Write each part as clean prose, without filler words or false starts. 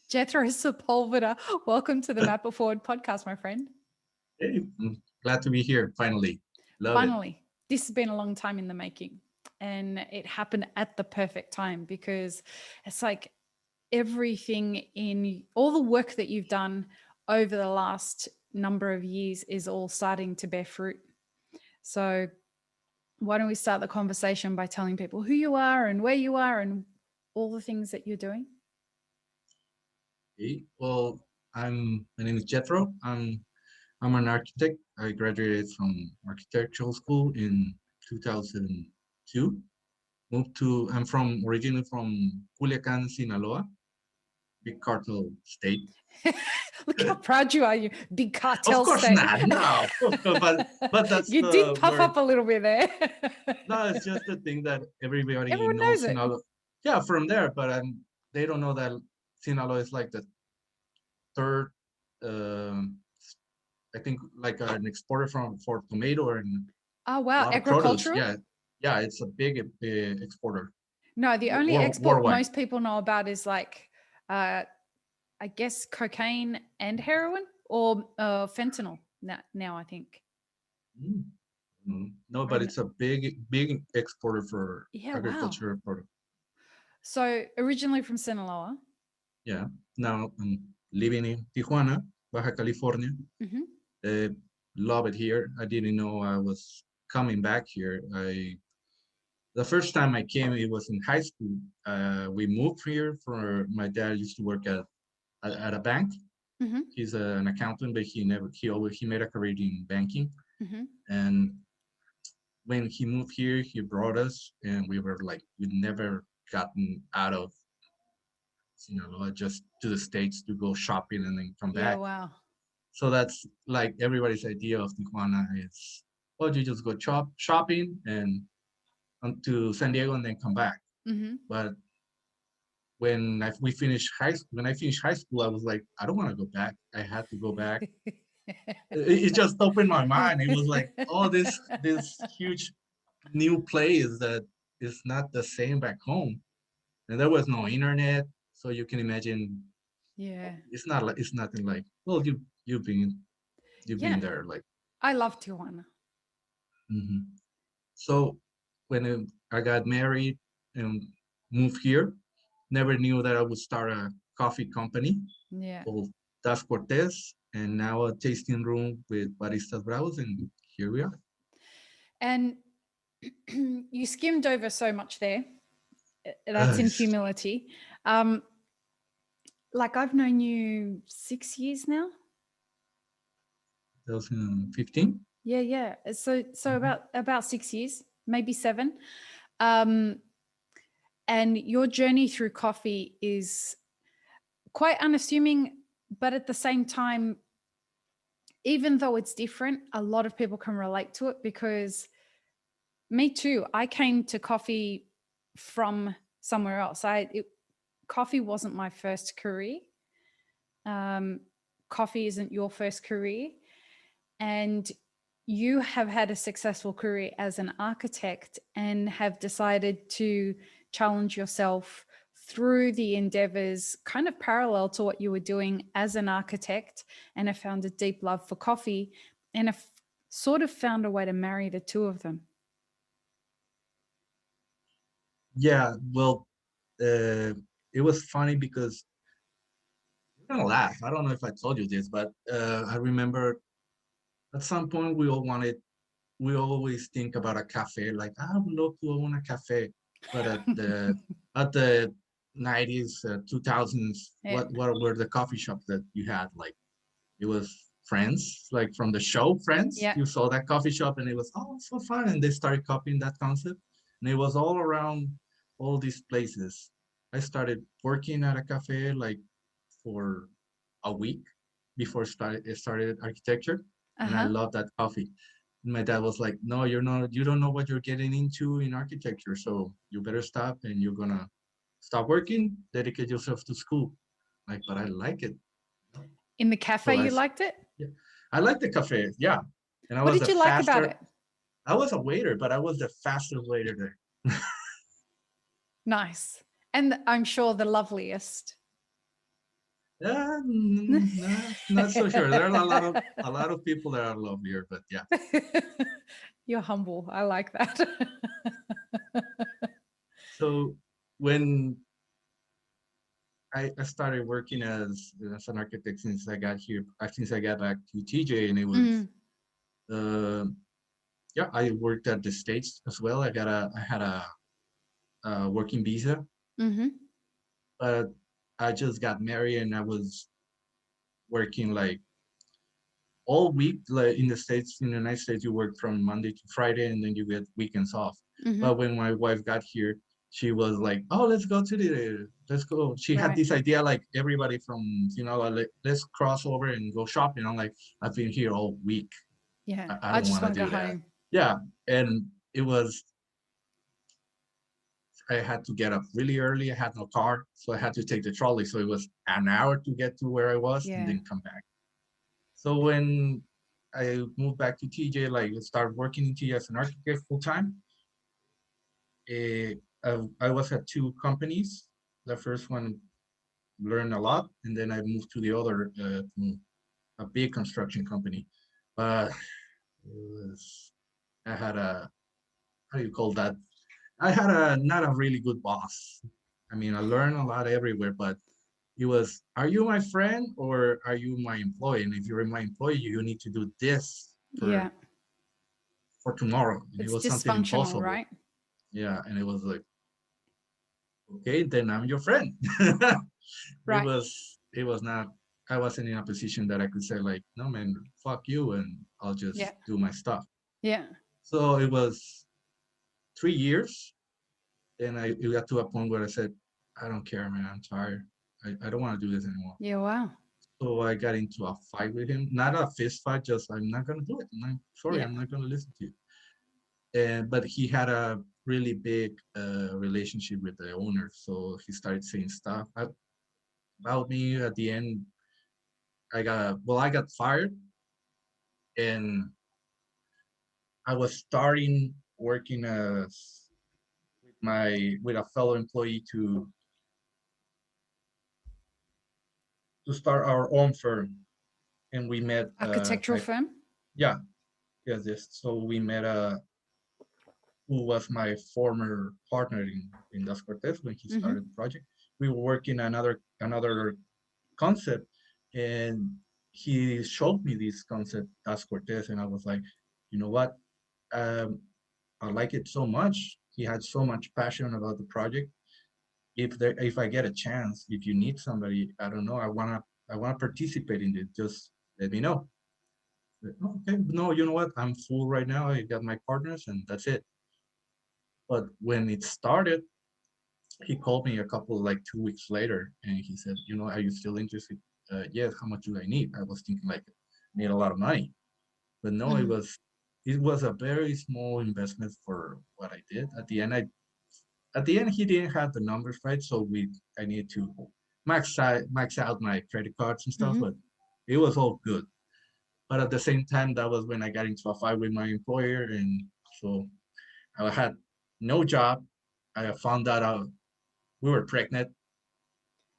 Jethro Sepulveda, welcome to the Map It Forward podcast, my friend. Hey, I'm glad to be here. Finally, love it. Finally, this has been a long time in the making, and it happened at the perfect time because it's like everything in all the work that you've done over the last number of years is all starting to bear fruit. So why don't we start the conversation by telling people who you are and where you are and all the things that you're doing? Hey, well, my name is Jethro. I'm an architect. I graduated from architectural school in 2002. I'm originally from Culiacan, Sinaloa, big cartel state. Look how proud you are, you big Of cartel course state. not, no, but that's You did the puff word. up a little bit there. No, it's just the thing that everybody Everyone knows knows it. Sinaloa. Yeah, from there, but they don't know that Sinaloa is like the third, um, I think, like an exporter for tomato and Oh, a wow. lot of produce. Agricultural? Yeah, it's a big exporter No, the only export worldwide. most people know about is like, I guess, cocaine and heroin or fentanyl now, I think. Mm. No, but And it's a big exporter for yeah, wow. agricultural product. So originally from Sinaloa. Yeah. Now I'm living in Tijuana, Baja California. Mm-hmm. Uh, Love it here. I didn't know I was coming back here. The first time I came, it was in high school. We moved here for my dad used to work at a bank. Mm-hmm. He's an accountant, but he made a career in banking. Mm-hmm. And when he moved here, he brought us, and we were like, we'd never gotten out of Sinaloa just to the States to go shopping and then come Yeah, back. wow. So that's like everybody's idea of Tijuana is, oh, you just go shopping and to San Diego and then come back. Mm-hmm. But when I finished high school, I was like, I don't want to go back. I had to go back. It just opened my mind. It was like, oh, this huge new place that is not the same back home, and there was no internet, so you can imagine Yeah. it's nothing like, well, you've been Yeah. there, like. I love Tijuana. Mhm. So when I got married and moved here, never knew that I would start a coffee company Yeah. called Das Cortez, and now a tasting room with Baristas Bravos, and here we are. And you skimmed over so much there. That's in It's humility. Like I've known you 6 years now. 2015. Yeah, yeah. So Mhm. about 6 years, maybe 7. Um, and your journey through coffee is quite unassuming, but at the same time, even though it's different, a lot of people can relate to it because me too. I came to coffee from somewhere else. Coffee wasn't my first career. Um, Coffee isn't your first career. And you have had a successful career as an architect and have decided to challenge yourself through the endeavors kind of parallel to what you were doing as an architect, and have found a deep love for coffee and have sort of found a way to marry the two of them. Yeah, well, uh, it was funny because you're gonna laugh. I don't know if I told you this, but I remember at some point we always think about a cafe, like, I would love to own a cafe. But at the 90s, 2000s, Yeah. what were the coffee shops that you had? Like, it was Friends, like from the show Friends. Yeah. You saw that coffee shop and it was, oh, so fun. And they started copying that concept. And it was all around all these places. I started working at a cafe like for a week before started architecture. And I Uh-huh. loved that coffee. My dad was like, no, you don't know what you're getting into in architecture. So you better stop and you're gonna stop working, dedicate yourself to school. Like, but I like it. In the cafe, So you liked it? yeah, I like the cafe. Yeah. And What did you like about it? I was a waiter, but I was the fastest waiter there. Nice. And I'm sure the loveliest. Not so sure. There are a lot of people that are lovelier, but yeah. You're humble. I like that. So when I started working as an architect since I got here, since I got back to TJ, and it was Mm. uh, yeah, I worked at the States as well. I had a working visa, Mm-hmm. but I just got married and I was working like all week. Like in the States, in the United States, you work from Monday to Friday and then you get weekends off. Mm-hmm. But when my wife got here, she was like, "Oh, let's go." She had Right. this idea, like everybody from, like, let's cross over and go shopping. I'm like, I've been here all week. Yeah. I I don't just want to want to go do that. home. Yeah, and it was I had to get up really early. I had no car, so I had to take the trolley. So it was an hour to get to where I was and Yeah. then come back. So when I moved back to TJ, like started working in TJ as an architect full time, I was at two companies. The first one learned a lot, and then I moved to the other, to a big construction company. But it was, I had a, how do you call that? I had a not a really good boss. I mean, I learned a lot everywhere, but it was, are you my friend or are you my employee? And if you're my employee, you need to do this Yeah. for tomorrow. And it It's was something dysfunctional, impossible. right? Yeah. And it was like, okay, then I'm your friend. Right. It was not, I wasn't in a position that I could say like, no man, fuck you, and I'll Yeah. just do my stuff. Yeah. So it was 3 years. Then it got to a point where I said, I don't care, man. I'm tired. I don't want to do this anymore. Yeah. Wow. So I got into a fight with him. Not a fist fight, just I'm not gonna do it. I'm sorry, Yeah. I'm not gonna listen to you. And but he had a really big relationship with the owner, so he started saying stuff about me. At the end, I got fired, and I was starting working as with a fellow employee to start our own firm, and we met. Architectural firm. Yeah, yes. So we met who was my former partner in Das Cortez when he Mm-hmm. started the project. We were working another concept, and he showed me this concept, Das Cortez, and I was like, you know what? Um, I like it so much. He had so much passion about the project. If I get a chance, if you need somebody, I don't know, I wanna participate in it. Just let me know. Okay, no, you know what? I'm full right now. I got my partners, and that's it. But when it started, he called me a couple, like 2 weeks later, and he said, are you still interested? Yes. How much do I need? I was thinking like, I need a lot of money, but no, Mm-hmm. it was a very small investment for what I did. At the end, he didn't have the numbers right, so I need to max out my credit cards and stuff, Mm-hmm. but it was all good. But at the same time, that was when I got into a fight with my employer, and so I had no job. I found out we were pregnant,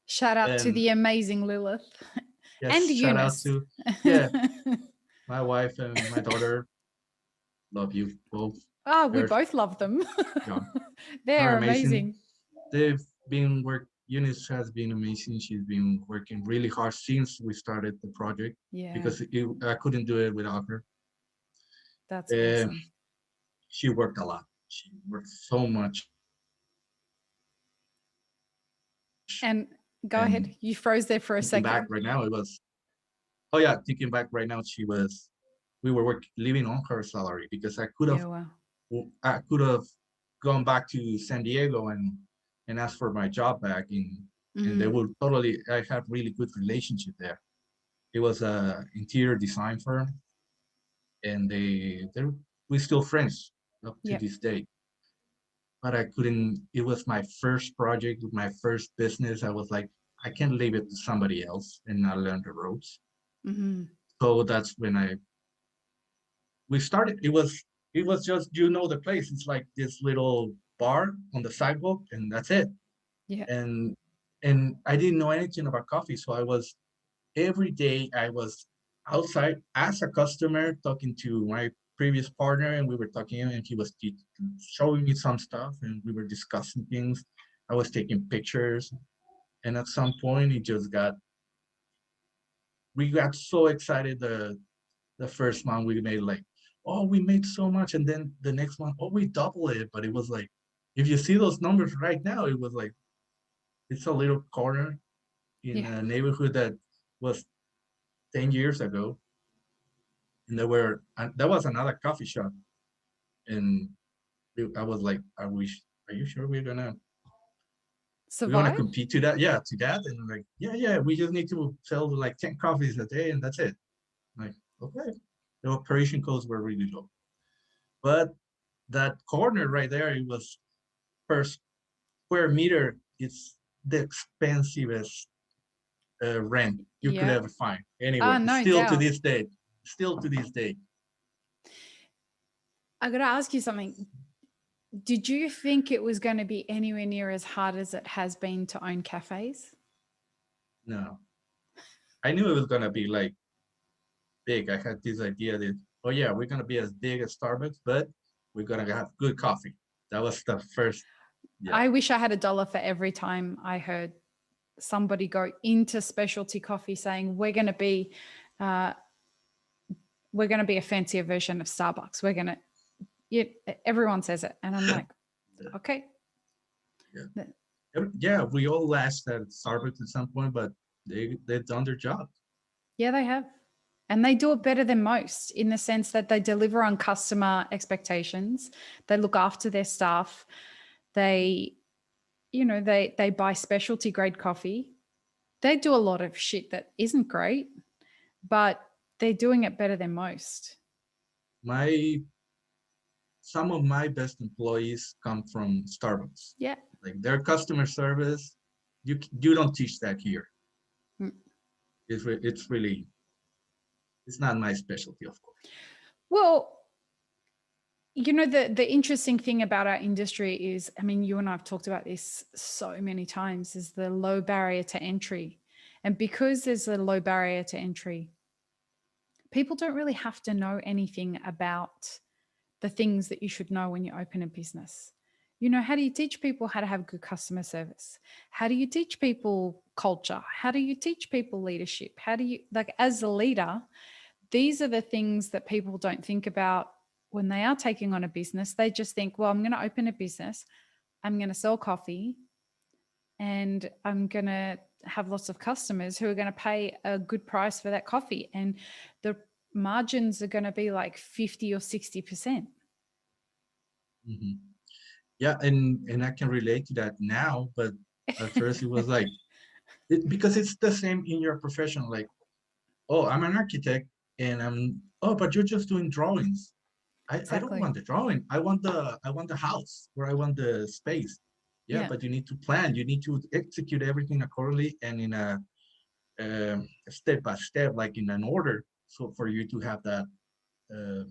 Shout out to and the amazing Lilith yes, and shout out Eunice. to, yeah, my wife and my daughter. Love you both. Oh, we They're, both love them. yeah, they're They're amazing. amazing. They've been Eunice has been amazing. She's been working really hard since we started the project Yeah, because I couldn't do it without her. that's Uh, awesome. she worked a lot. She worked so much, And go and ahead. You froze there for a thinking back second. right now, it was, oh yeah, thinking back right now, we were living on her salary because Yeah, wow. I could have gone back to San Diego and asked for my job back and they Mm-hmm. would totally. I have really good relationship there. It was a interior design firm, and we still friends up to Yep. this day. But I couldn't. It was my first project, my first business. I was like, I can't leave it to somebody else and not learn the ropes. Mm-hmm. So that's when we started. It was just the place. It's like this little bar on the sidewalk, and that's it. Yeah. And and I didn't know anything about coffee. So every day I was outside as a customer talking to my previous partner, and we were talking, and he was showing me some stuff, and we were discussing things. I was taking pictures, and at some point we got so excited the first month we made, like, oh, we made so much, and then the next month, oh, we double it. But it was like, if you see those numbers right now, it was like, it's a little corner in Yeah. a neighborhood that was 10 years ago, and there was another coffee shop, and I was like, are you sure we're gonna Survive? compete to that? Yeah, to that. And like, yeah, we just need to sell like 10 coffees a day, and that's it. Like, okay. The operation costs were really low. But that corner right there, it was per square meter, it's the expensivest rent you could Yeah. ever find anywhere. No Still to doubt. this day. Still to this day. I got to ask you something. Did you think it was going to be anywhere near as hard as it has been to own cafes? No. I knew it was gonna be like big. I had this idea that, oh yeah, we're gonna be as big as Starbucks, but we're gonna have good coffee. That was the first, yeah. I wish I had $1 for every time I heard somebody go into specialty coffee saying uh, we're going to be a fancier version of Starbucks. Yeah, everyone says it, and I'm like, okay. Yeah. Yeah, we all lashed at Starbucks at some point, but they've done their job. Yeah, they have. And they do it better than most in the sense that they deliver on customer expectations. They look after their staff. They, they buy specialty grade coffee. They do a lot of shit that isn't great, but they're doing it better than most. Some of my best employees come from Starbucks. Yeah. Like their customer service, you don't teach that here. Mm. It's not my specialty, of course. Well, the interesting thing about our industry is, I mean, you and I have talked about this so many times, is the low barrier to entry. And because there's a low barrier to entry, people don't really have to know anything about the things that you should know when you open a business. How do you teach people how to have good customer service? How do you teach people culture? How do you teach people leadership? How do you, like, as a leader, these are the things that people don't think about when they are taking on a business. They just think, well, I'm going to open a business, I'm going to sell coffee, and I'm going to have lots of customers who are going to pay a good price for that coffee. And the margins are going to be like 50 or 60%. Mm-hmm. Yeah, and I can relate to that now, but at first it was like, because it's the same in your profession. Like, oh, I'm an architect, and but you're just doing drawings. I don't Exactly. want the drawing. I want the house, or I want the space. Yeah, Yeah. but you need to plan. You need to execute everything accordingly and in a step by step, like in an order, so for you to have that uh,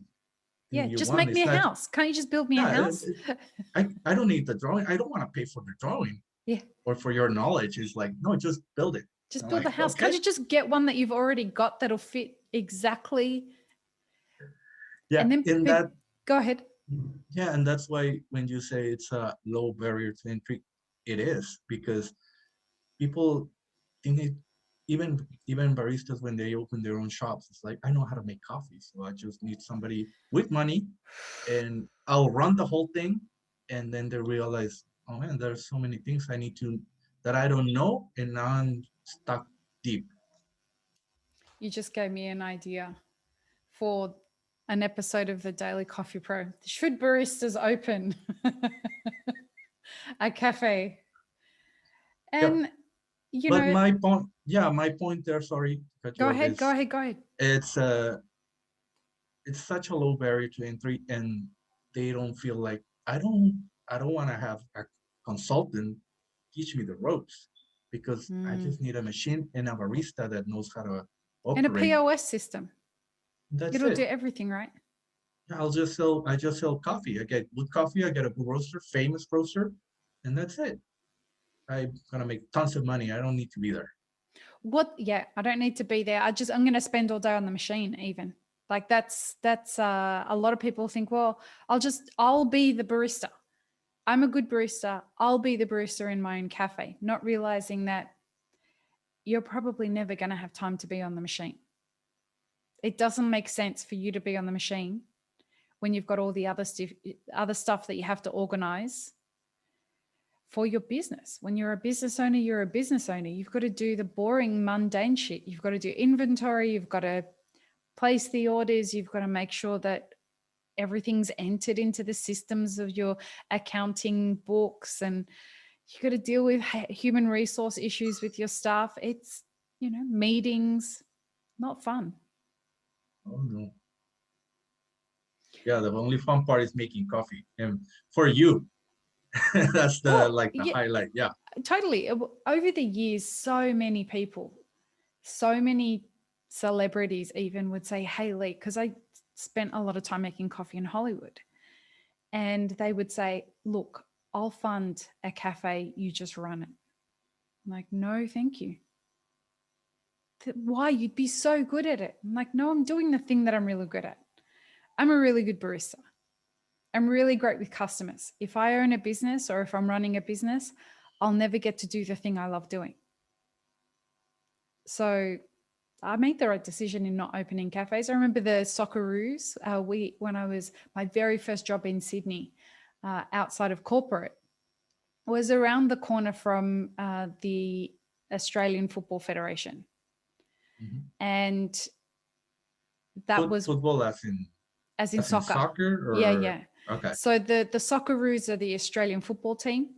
Yeah. thing you Just want. make me It's a not. house. Can't you just build me a Yeah, house? I don't need the drawing. I don't want to pay for the drawing. Yeah. Or for your knowledge. It's like, no, just build it. Just I'm build the like, house. okay. Can't you just get one that you've already got that'll fit exactly? Yeah, And then in that, go ahead. yeah, and that's why when you say it's a low barrier to entry, it is, because people think it, even baristas, when they open their own shops, it's like, I know how to make coffee, so I just need somebody with money, and I'll run the whole thing. And then they realize, oh man, there's so many things that I don't know, and now I'm stuck deep. You just gave me an idea for an episode of the Daily Coffee Pro. Should baristas open a cafe? Yep. And, But my point there, sorry to cut you go off, ahead, go is ahead, go ahead. it's such a low barrier to entry, and they don't feel like, I don't want to have a consultant teach me the ropes, because I just need a machine and a barista that knows how to And a operate. POS system. That's It'll it. do everything, right? Yeah, I just sell coffee. I get good coffee, I get a good roaster, famous roaster, and that's it. I'm gonna make tons of money. I don't need to be there. Yeah, I don't need to be there. I'm going to spend all day on the machine even. Like that's a lot of people think, well, I'll be the barista. I'm a good barista. I'll be the barista in my own cafe, not realizing that you're probably never going to have time to be on the machine. It doesn't make sense for you to be on the machine when you've got all the other stuff that you have to organize for your business. When you're a business owner, you're a business owner. You've got to do the boring, mundane shit. You've got to do inventory. You've got to place the orders. You've got to make sure that everything's entered into the systems of your accounting books, and you've got to deal with human resource issues with your staff. It's, meetings, not fun. Oh no. Yeah, the only fun part is making coffee, and for you, that's the highlight. Yeah. Totally. Over the years, so many people, so many celebrities even would say, hey, Lee, because I spent a lot of time making coffee in Hollywood. And they would say, look, I'll fund a cafe, you just run it. I'm like, no, thank you. Why? You'd be so good at it. I'm like, no, I'm doing the thing that I'm really good at. I'm a really good barista. I'm really great with customers. If I own a business or if I'm running a business, I'll never get to do the thing I love doing. So I made the right decision in not opening cafes. I remember the Socceroos. When I was my very first job in Sydney, outside of corporate, was around the corner from the Australian Football Federation, and that was football as in soccer. Soccer, or? Yeah. Okay. So the Socceroos are the Australian football team,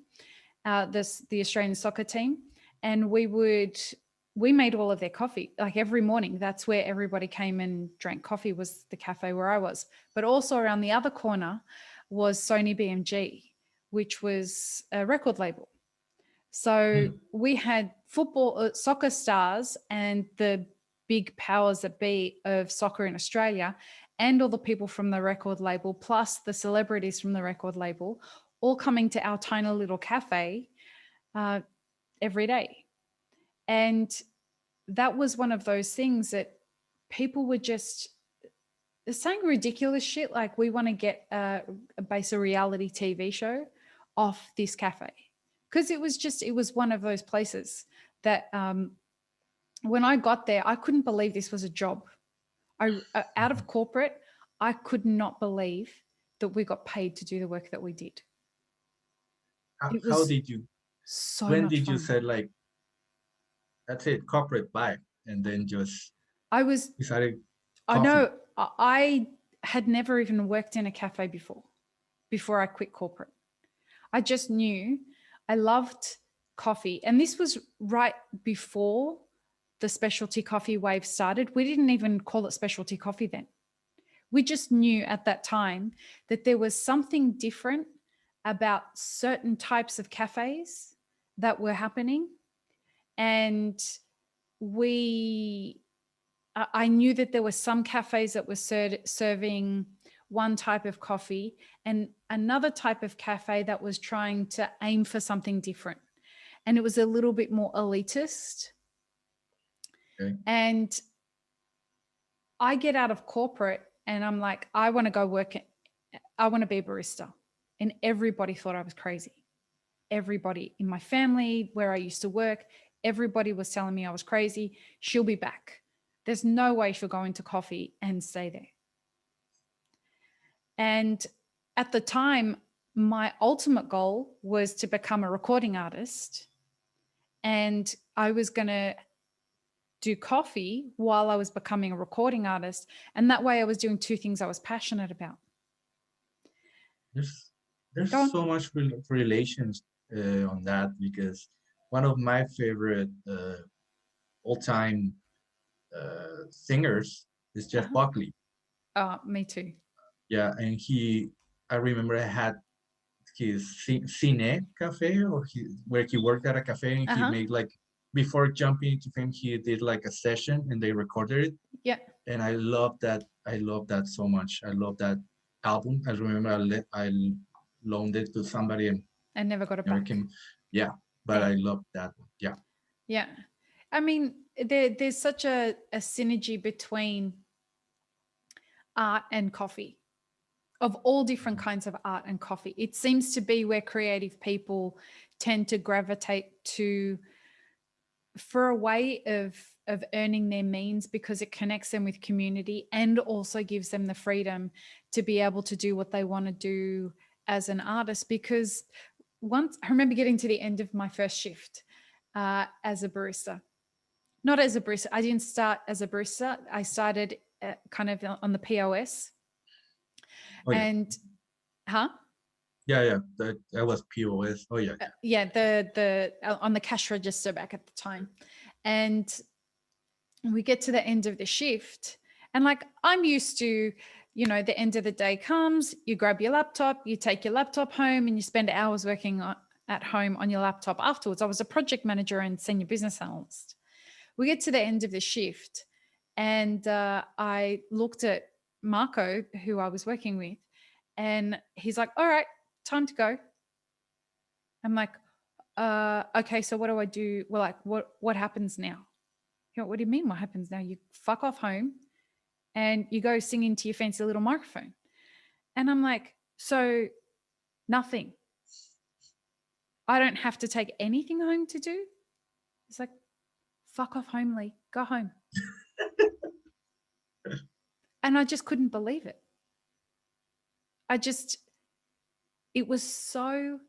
the Australian soccer team, and we made all of their coffee. Like every morning, that's where everybody came and drank coffee, was the cafe where I was. But also around the other corner was Sony BMG, which was a record label. So we had soccer stars and the big powers that be of soccer in Australia, and all the people from the record label, plus the celebrities from the record label, all coming to our tiny little cafe every day. And that was one of those things that people were just saying ridiculous shit like, we want to get a reality TV show off this cafe. Because it was one of those places that when I got there, I couldn't believe this was a job. Out of corporate, I could not believe that we got paid to do the work that we did. How did you? So when much did fun. You say like, that's it, corporate bye, and then just decided? I know I had never even worked in a cafe before I quit corporate. I just knew I loved coffee. And this was right before the specialty coffee wave started. We didn't even call it specialty coffee then. We just knew at that time that there was something different about certain types of cafes that were happening. And I knew that there were some cafes that were serving one type of coffee and another type of cafe that was trying to aim for something different. And it was a little bit more elitist. Okay. And I get out of corporate and I'm like, I want to go work. I want to be a barista. And everybody thought I was crazy. Everybody in my family, where I used to work, everybody was telling me I was crazy. She'll be back. There's no way she'll go into coffee and stay there. And at the time, my ultimate goal was to become a recording artist. And I was going to do coffee while I was becoming a recording artist. And that way I was doing two things I was passionate about. There's so much relations on that, because one of my favorite all-time singers is Jeff Buckley. Me too. Yeah, and I remember I had his Cine Cafe, where he worked at a cafe, and he made like, before jumping into fame, he did like a session and they recorded it. Yeah. And I love that. I love that so much. I love that album. I remember I loaned it to somebody and I never got it back. Yeah. but Yeah. I love that one. Yeah. Yeah. I mean, there's such a synergy between art and coffee, of all different kinds of art and coffee. It seems to be where creative people tend to gravitate to for a way of earning their means, because it connects them with community and also gives them the freedom to be able to do what they want to do as an artist. Because once I remember getting to the end of my first shift as a barista, not as a barista. I didn't start as a barista. I started kind of on the POS. Oh yeah. And huh? Yeah. That was POS. Oh yeah. Yeah, the on the cash register back at the time. And we get to the end of the shift, and like, I'm used to, you know, the end of the day comes, you grab your laptop, you take your laptop home, and you spend hours working at home on your laptop afterwards. I was a project manager and senior business analyst. We get to the end of the shift, and I looked at Marco, who I was working with, and he's like, all right, time to go. I'm like, okay, so what do I do? Well, like, what happens now? You know, what do you mean what happens now? You fuck off home and you go sing into your fancy little microphone. And I'm like, so nothing. I don't have to take anything home to do. It's like, fuck off home, Lee. Go home. And I just couldn't believe it. It was so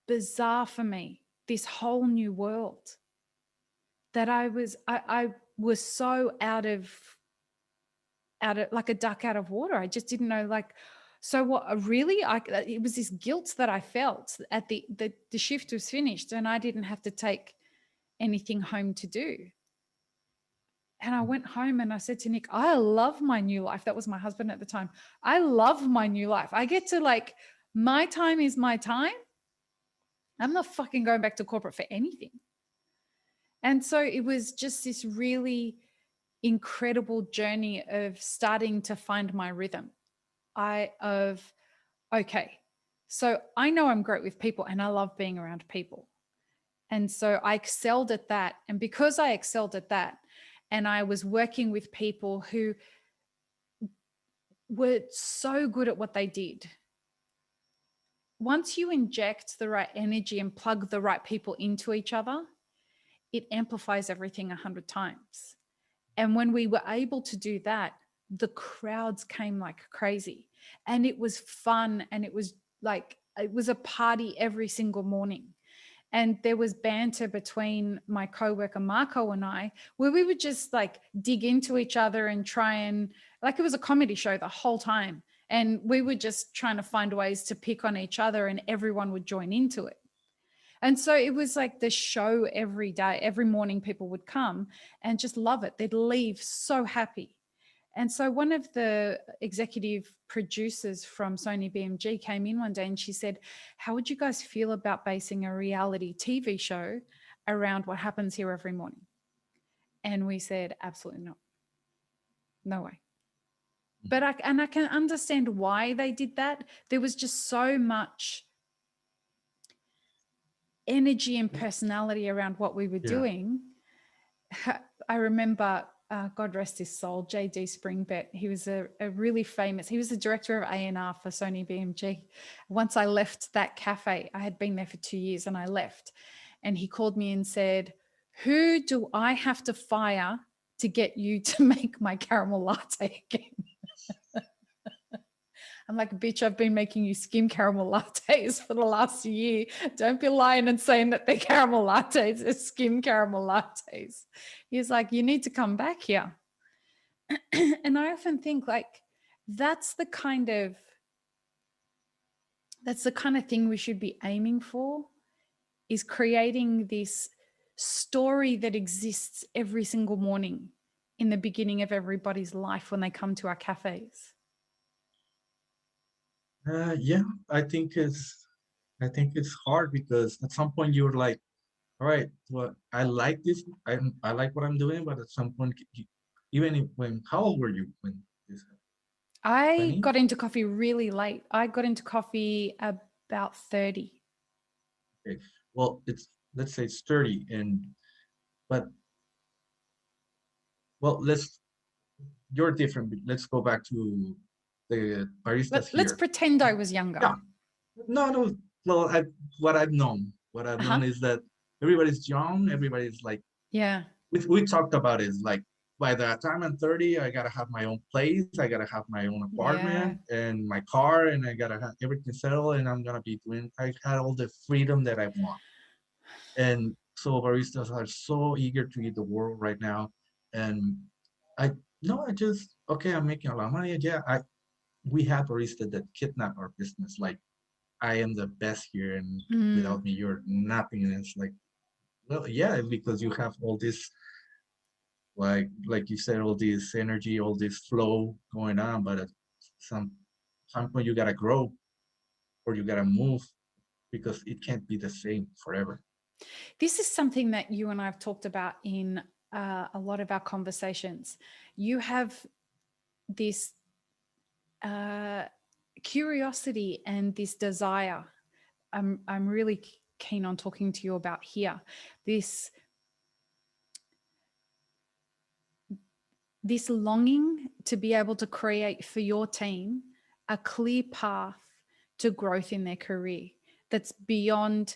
bizarre for me, this whole new world, that I was so out of like a duck out of water. I just didn't know, like, so what really, it was this guilt that I felt at the shift was finished and I didn't have to take anything home to do. And I went home and I said to Nick, I love my new life. That was my husband at the time. I love my new life. I get to, like, my time is my time. I'm not fucking going back to corporate for anything. And so it was just this really incredible journey of starting to find my rhythm. Okay, so I know I'm great with people and I love being around people. And so I excelled at that. And because I excelled at that, and I was working with people who were so good at what they did, once you inject the right energy and plug the right people into each other, it amplifies everything 100 times. And when we were able to do that, the crowds came like crazy, and it was fun. And it was like, it was a party every single morning. And there was banter between my coworker Marco and I, where we would just like dig into each other and try and, like, it was a comedy show the whole time. And we were just trying to find ways to pick on each other, and everyone would join into it. And so it was like the show every day. Every morning people would come and just love it. They'd leave so happy. And so one of the executive producers from Sony BMG came in one day and she said, how would you guys feel about basing a reality TV show around what happens here every morning? And we said, absolutely not. No way. But I can understand why they did that. There was just so much energy and personality around what we were doing. I remember, God rest his soul, J.D. Springbett. He was a really famous, he was the director of A&R for Sony BMG. Once I left that cafe, I had been there for 2 years and I left, and he called me and said, who do I have to fire to get you to make my caramel latte again? I'm like, bitch, I've been making you skim caramel lattes for the last year. Don't be lying and saying that they're caramel lattes. They're skim caramel lattes. He's like, you need to come back here. And I often think, like, that's the kind of thing we should be aiming for, is creating this story that exists every single morning in the beginning of everybody's life when they come to our cafes. Yeah, I think it's hard because at some point you're like, all right, well, I like this, I like what I'm doing, but at some point, even if, how old were you when this happened? I 20? got into coffee really late. I got into coffee about 30. Okay. Well, let's say it's 30, but well, you're different. Let's go back to the baristas Let's here. pretend I was younger. Yeah, no. Well, what I've Uh-huh. known is that everybody's young. Everybody's like, Yeah. we talked about is like, by the time I'm 30, I gotta have my own place. I gotta have my own Yeah. apartment and my car, and I gotta have everything settled. And I'm gonna be doing. I had all the freedom that I want. And so baristas are so eager to eat the world right now. And I no, I just okay, I'm making a lot of money. Yeah, we have baristas that kidnap our business. Like I am the best here, and Mm. without me, you're nothing. And it's like, well, yeah, because you have all this, like you said, all this energy, all this flow going on. But at some some point, you gotta grow or you gotta move because it can't be the same forever. This is something that you and I have talked about in a lot of our conversations. You have this uh, curiosity and this desire. I'm really keen on talking to you about here. This longing to be able to create for your team a clear path to growth in their career that's beyond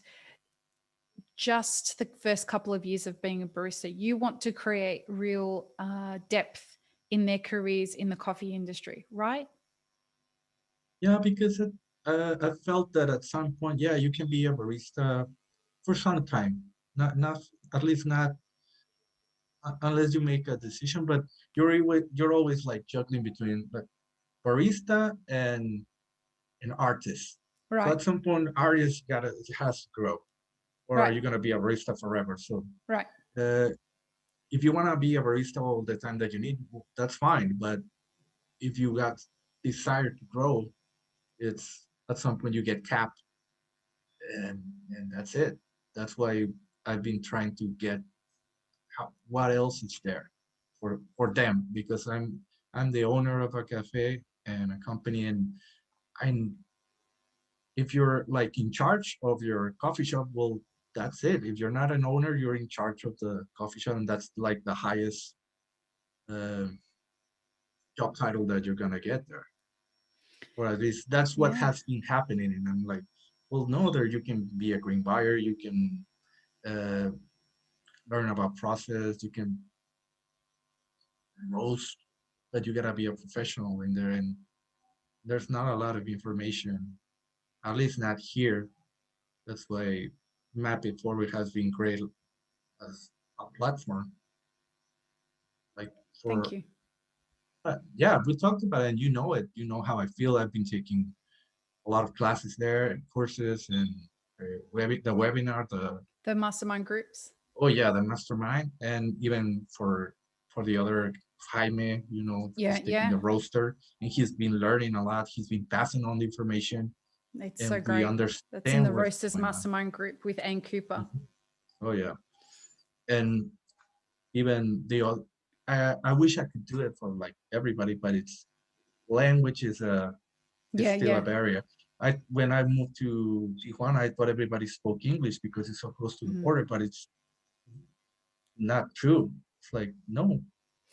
just the first couple of years of being a barista. You want to create real depth in their careers in the coffee industry, right? Yeah, because I felt that at some point, yeah, you can be a barista for some time. Not at least not unless you make a decision, but you're always like juggling between like barista and an artist. So Right, at some point, artist has to grow, or are right, you gonna be a barista forever? So right. uh, if you wanna be a barista all the time that you need, that's fine. But if you got desire to grow, it's at some point you get capped, and and that's it. That's why I've been trying to get what else is there for them, because I'm the owner of a cafe and a company, and I'm if you're like in charge of your coffee shop, well, that's it. If you're not an owner, you're in charge of the coffee shop, and that's like the highest uh, job title that you're gonna get there, or at least that's what Yeah. has been happening. And I'm like, well, no, there you can be a green buyer, you can uh, learn about process, you can roast, but you gotta be a professional in there, and there's not a lot of information, at least not here. That's why Map It Forward has been great as a platform. Like Thank for, you. yeah, we talked about it, and you know it. You know how I feel. I've been taking a lot of classes there and courses and the webinar, the The mastermind groups. oh yeah, the mastermind, and even for the other Jaime, Yeah, he's taking yeah. the roaster, and he's been learning a lot. He's been passing on the information, It's so and we great. That's in understand the what's Roasters going on. Mastermind group with Anne Cooper. Mhm. Oh yeah, and even I wish I could do it for like everybody, but it's language is Yeah, still a yeah. barrier. When I moved to Tijuana, I thought everybody spoke English because it's so close to the Mhm. border, but it's not true. It's like no,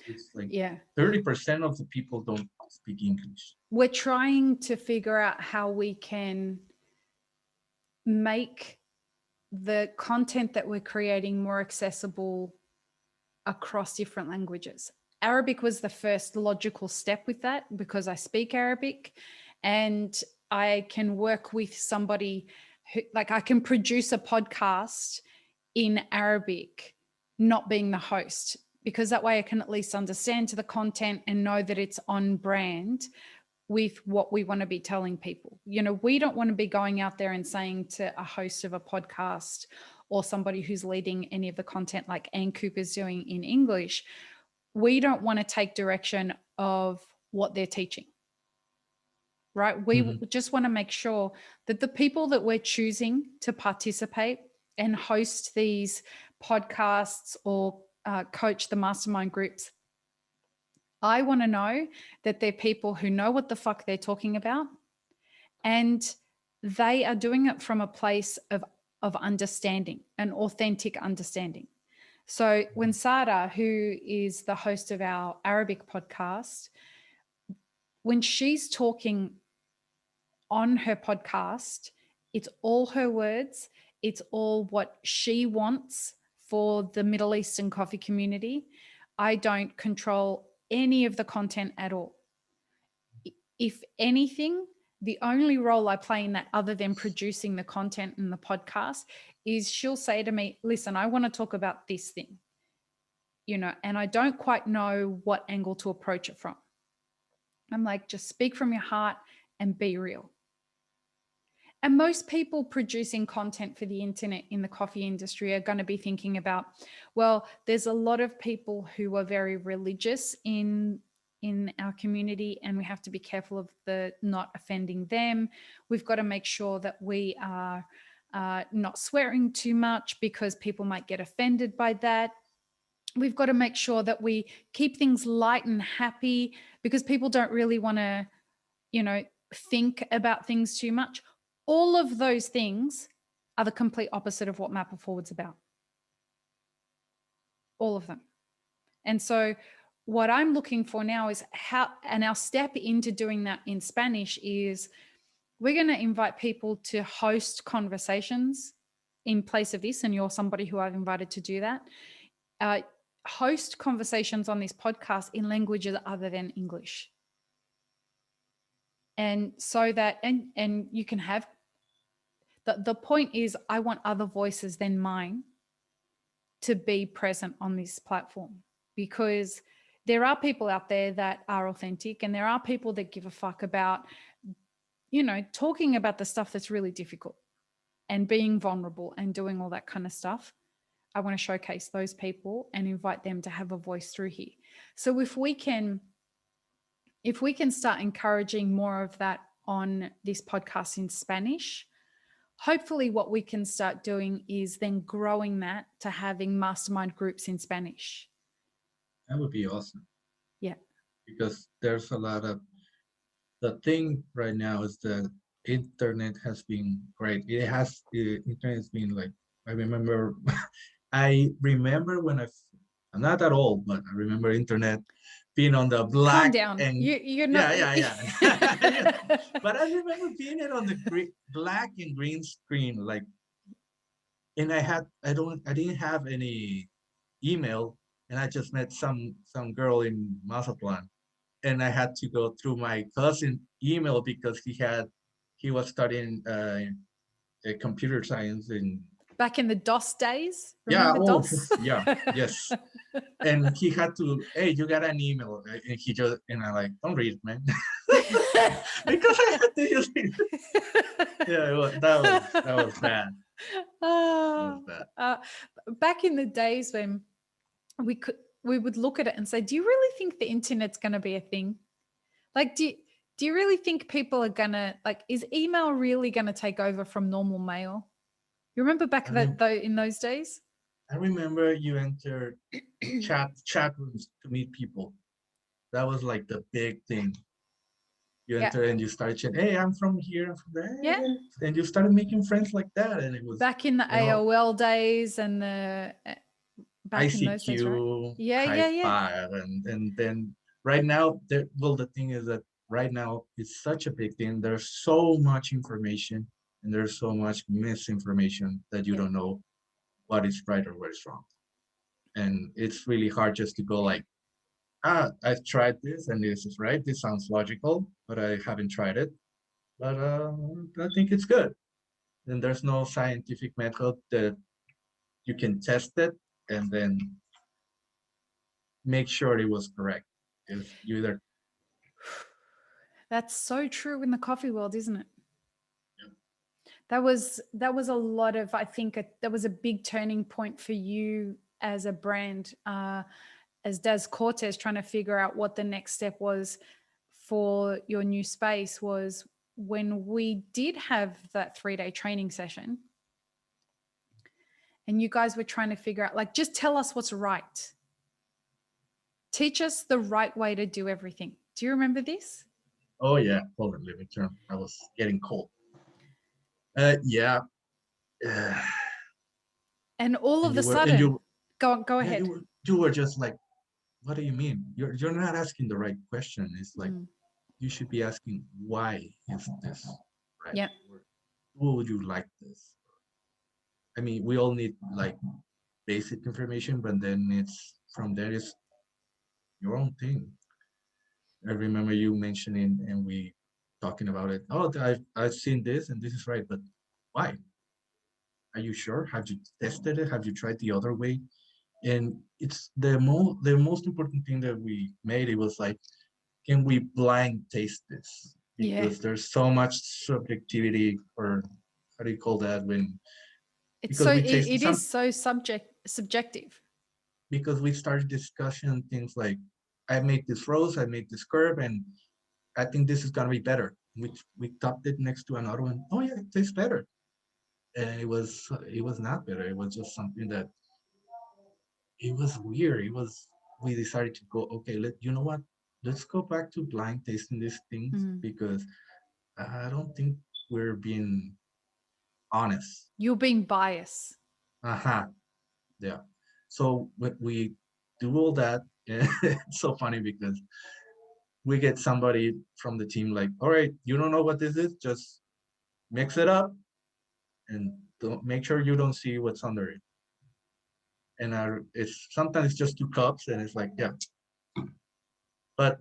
it's like Yeah. 30% of the people don't speak English. We're trying to figure out how we can make the content that we're creating more accessible across different languages. Arabic was the first logical step with that because I speak Arabic and I can work with somebody who, like, I can produce a podcast in Arabic, not being the host, because that way I can at least understand the content and know that it's on brand with what we want to be telling people. We don't want to be going out there and saying to a host of a podcast or somebody who's leading any of the content like Ann Cooper's doing in English, we don't want to take direction of what they're teaching, right? We Mhm. just want to make sure that the people that we're choosing to participate and host these podcasts or coach the mastermind groups, I want to know that they're people who know what the fuck they're talking about, and they are doing it from a place of of understanding, an authentic understanding. So when Sara, who is the host of our Arabic podcast, when she's talking on her podcast, it's all her words. It's all what she wants for the Middle Eastern coffee community. I don't control any of the content at all. If anything, the only role I play in that, other than producing the content in the podcast, is she'll say to me, listen, I want to talk about this thing, and I don't quite know what angle to approach it from. I'm like, just speak from your heart and be real. And most people producing content for the internet in the coffee industry are going to be thinking about, well, there's a lot of people who are very religious in our community, and we have to be careful of the not offending them. We've got to make sure that we are not swearing too much because people might get offended by that. We've got to make sure that we keep things light and happy because people don't really want to, think about things too much. All of those things are the complete opposite of what Map It Forward's about. All of them. And so what I'm looking for now is and our step into doing that in Spanish is we're going to invite people to host conversations in place of this. And you're somebody who I've invited to do that. Host conversations on this podcast in languages other than English. And so that, and you can have, the point is I want other voices than mine to be present on this platform, because there are people out there that are authentic, and there are people that give a fuck about, talking about the stuff that's really difficult and being vulnerable and doing all that kind of stuff. I want to showcase those people and invite them to have a voice through here. So if we can start encouraging more of that on this podcast in Spanish, hopefully what we can start doing is then growing that to having mastermind groups in Spanish. That would be awesome. Yeah. Because there's a lot of, the thing right now is the internet has been great. The internet has been like, I remember when I'm not that old, but I remember internet being on the black. Calm down. And you're not. Yeah. But I remember being it on the black and green screen, like, and I didn't have any email, and I just met some girl in Mazatlan, and I had to go through my cousin's email because he was studying computer science in back in the DOS days. Remember DOS? Yes. And he had to, hey, you got an email, and I like, don't read it, man, because I had to use it. Yeah, that was bad. That was bad. Back in the days when we would look at it and say, do you really think the internet's going to be a thing? Like, do you really think people are going to, like, is email really going to take over from normal mail? You remember back in those days? I remember you entered chat rooms to meet people. That was like the big thing. You enter and you start chatting, hey, I'm from here, I'm from there. Yeah. And you started making friends like that. And it was back in the AOL days and the back ICQ, in those days, right? Yeah. And then right now, the thing is that right now it's such a big thing. There's so much information and there's so much misinformation that you don't know what is right or what is wrong. And it's really hard just to go like, I've tried this and this is right. This sounds logical, but I haven't tried it. But I think it's good. And there's no scientific method that you can test it and then make sure it was correct. If you either. That's so true in the coffee world, isn't it? Yeah. That was a lot of, I think that was a big turning point for you as a brand, as does Cortez, trying to figure out what the next step was for your new space, was when we did have that 3-day training session and you guys were trying to figure out, like, just tell us what's right. Teach us the right way to do everything. Do you remember this? Oh yeah, hold on, let me turn. I was getting cold. Yeah, uh, And all of and a you were and sudden, you go yeah ahead. you were just like, what do you mean? You're not asking the right question. It's like Mm, you should be asking, why is this right? yeah. Or who would you like this? I mean, we all need like basic information, but then it's from there is your own thing. I remember you mentioning and we talking about it. Oh, I've seen this and this is right, but why? Are you sure? Have you tested it? Have you tried the other way? And it's the most important thing that we made. It was like, can we blind taste this? Yeah. Because there's so much subjectivity, or how do you call that when It's because so we tasted it is some so subjective. because we started discussion things like, I made this rose, I made this curve, and I think this is gonna be better. We topped it next to another one. Oh yeah, it tastes better. And it was not better. It was just something that it was weird. It was we decided to go, okay, you know what? Let's go back to blind tasting these things Mm. because I don't think we're being honest. You're being biased. Uh-huh. Yeah. So we do all that, and it's so funny because we get somebody from the team like, all right, you don't know what this is, just mix it up and don't make sure you don't see what's under it. And it's sometimes just 2 cups, and it's like, yeah. But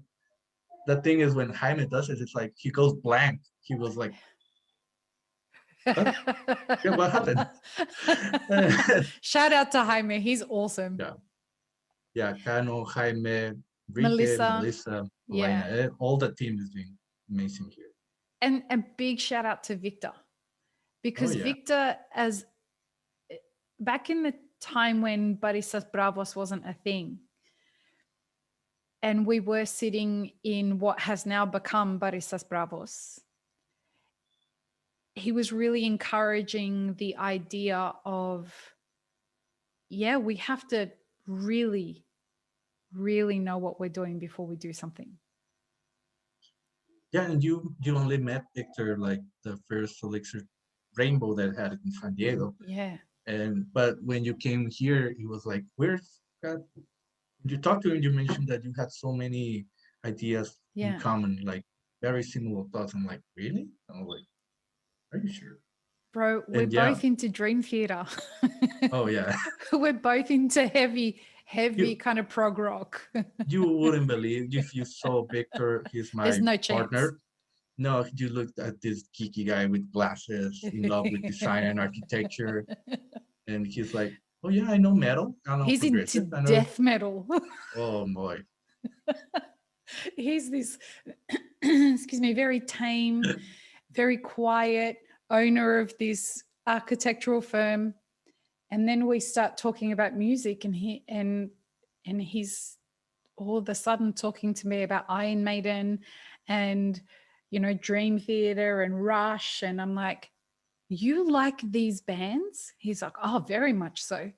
the thing is, when Jaime does it, it's like he goes blank. He was like, what? Yeah, what happened? Shout out to Jaime. He's awesome. Yeah, yeah. Cano, Jaime, Enrique, Melissa. Melissa, Yeah. Elena, all the team is doing amazing here. And big shout out to Victor. Oh Because yeah, Victor, as back in the time when Baristas Bravos wasn't a thing, and we were sitting in what has now become Baristas Bravos, he was really encouraging the idea of, yeah, we have to really, really know what we're doing before we do something. yeah. And you only met Victor like the first Elixir Rainbow that had it in San Diego. Yeah. And but when you came here, he was like, "Where's that?" When you talked to him, you mentioned that you had so many ideas in Yeah. common, like very similar thoughts. I'm like, really? I'm like, are you sure? Bro, we're And yeah, both into dream theater. oh yeah, We're both into heavy you kind of prog rock. you wouldn't believe if you saw Victor. He's There's my no chance. partner. No, you looked at this geeky guy with glasses, in love with design and architecture, and he's like, "Oh yeah, I know metal, I know He's into progressive, I know." death metal. Oh boy, He's this, excuse me, very tame, very quiet owner of this architectural firm. And then we start talking about music, and he's all of a sudden talking to me about Iron Maiden and, Dream Theater and Rush. And I'm like, you like these bands? He's like, oh, very much so.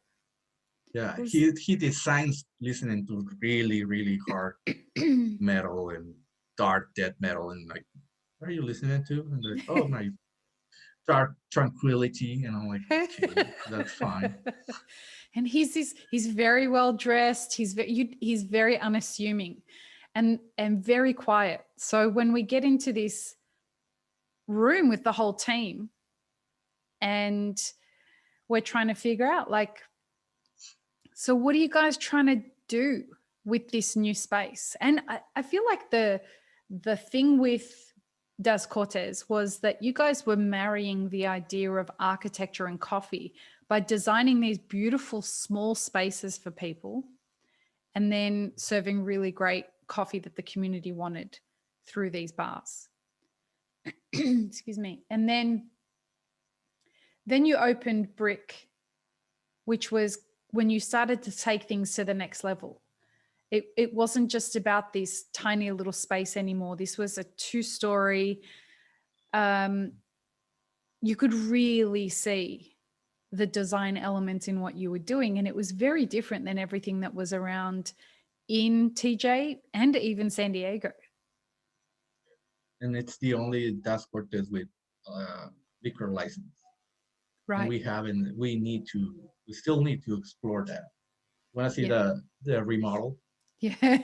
yeah, Was, he designs listening to really really hard metal and dark death metal, and like, what are you listening to? And like, oh, my dark tranquility, and I'm like, okay, that's fine. and he's very well dressed. He's very unassuming and very quiet. So when we get into this room with the whole team and we're trying to figure out, like, so what are you guys trying to do with this new space? And I feel like the thing with Das Cortez was that you guys were marrying the idea of architecture and coffee by designing these beautiful small spaces for people and then serving really great coffee that the community wanted through these bars. Excuse me. And then you opened Brick, which was when you started to take things to the next level. It wasn't just about this tiny little space anymore. This was a 2-story. You could really see the design elements in what you were doing. And it was very different than everything that was around in TJ and even San Diego. And it's the only Das Cortez with liquor license. and Right. we still need to explore that. Want to see Yeah. the remodel? Yeah.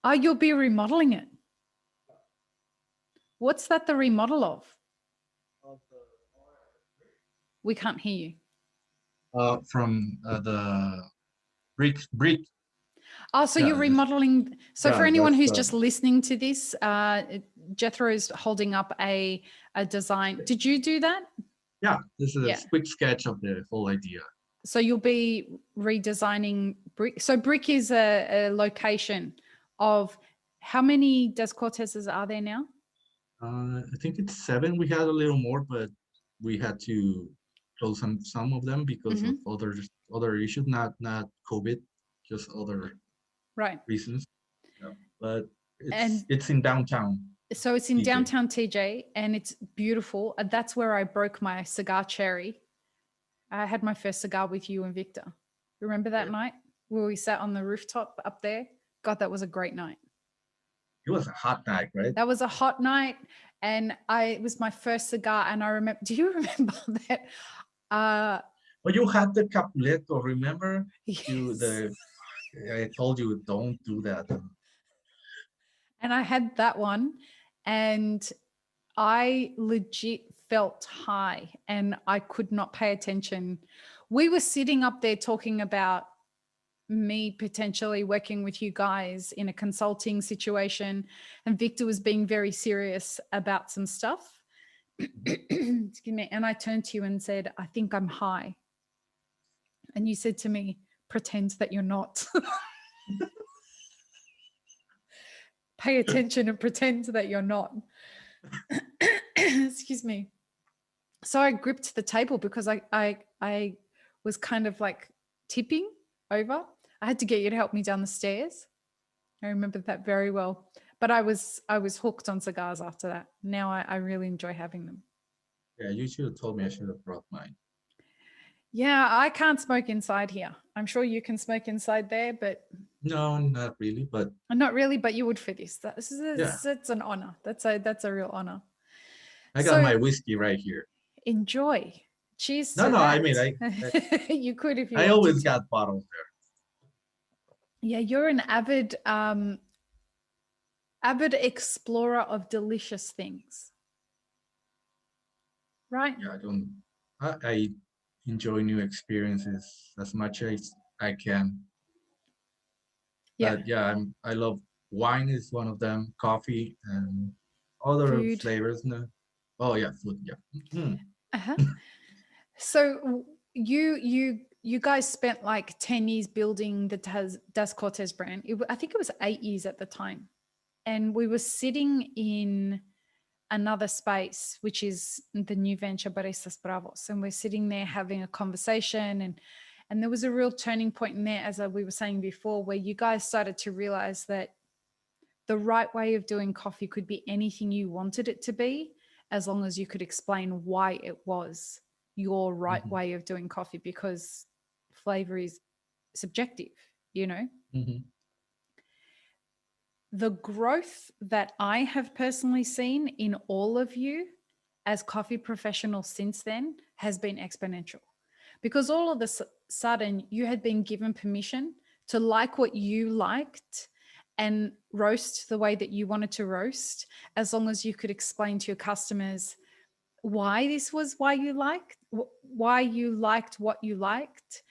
Oh, you'll be remodeling it. What's that the remodel of? We can't hear you. From the brick. Oh, so Yeah, you're remodeling. So for yeah, anyone that's who's just listening to this, Jethro is holding up a design. Did you do that? yeah. This is Yeah. a quick sketch of the whole idea. So you'll be redesigning brick. So brick is a location of how many Des Cortezes are there now? I think it's 7. We had a little more, but we had to close some of them because of Mm-hmm. other issues, not COVID, just other Right. reasons. Yeah. But And it's in downtown so it's in TJ. downtown TJ and it's beautiful. And that's where I broke my cigar cherry. I had my first cigar with you and Victor. Remember that night where we sat on the rooftop up there? God, that was a great night. It was a hot night, right? That was a hot night. And it was my first cigar. And I remember, do you remember that? But you had the Capuleto, remember? Yes. I told you don't do that. And I had that one and I legit felt high and I could not pay attention. We were sitting up there talking about me potentially working with you guys in a consulting situation, and Victor was being very serious about some stuff. Excuse me. And I turned to you and said, I think I'm high. And you said to me, pretend that you're not. Pay attention and pretend that you're not. Excuse me. So I gripped the table because I was kind of like tipping over. I had to get you to help me down the stairs. I remember that very well. But I was hooked on cigars after that. Now I really enjoy having them. Yeah, you should have told me I should have brought mine. Yeah, I can't smoke inside here. I'm sure you can smoke inside there, but No, not really, but not really. But you would for this. yeah, It's an honor. That's a real honor. I got So my whiskey right here. enjoy. Cheers No, to no, I that. mean, You could if you I wanted always to. got bottles there. Yeah, you're an avid explorer of delicious things, right? Yeah, I enjoy new experiences as much as I can. Yeah, But yeah, I love wine is one of them, coffee and other food. flavors. No? Oh yeah, food. Yeah. Mhm. Uh-huh. So you guys spent like 10 years building the Das Cortez brand. I think it was 8 years at the time. And we were sitting in another space, which is the new venture Baristas Bravos. And we're sitting there having a conversation and there was a real turning point in there, as we were saying before, where you guys started to realize that the right way of doing coffee could be anything you wanted it to be, as long as you could explain why it was your right Mhm. way of doing coffee, because flavor is subjective, you know? Mhm. The growth that I have personally seen in all of you as coffee professionals since then has been exponential, because all of a sudden you had been given permission to like what you liked and roast the way that you wanted to roast, as long as you could explain to your customers why this was why you liked what you liked.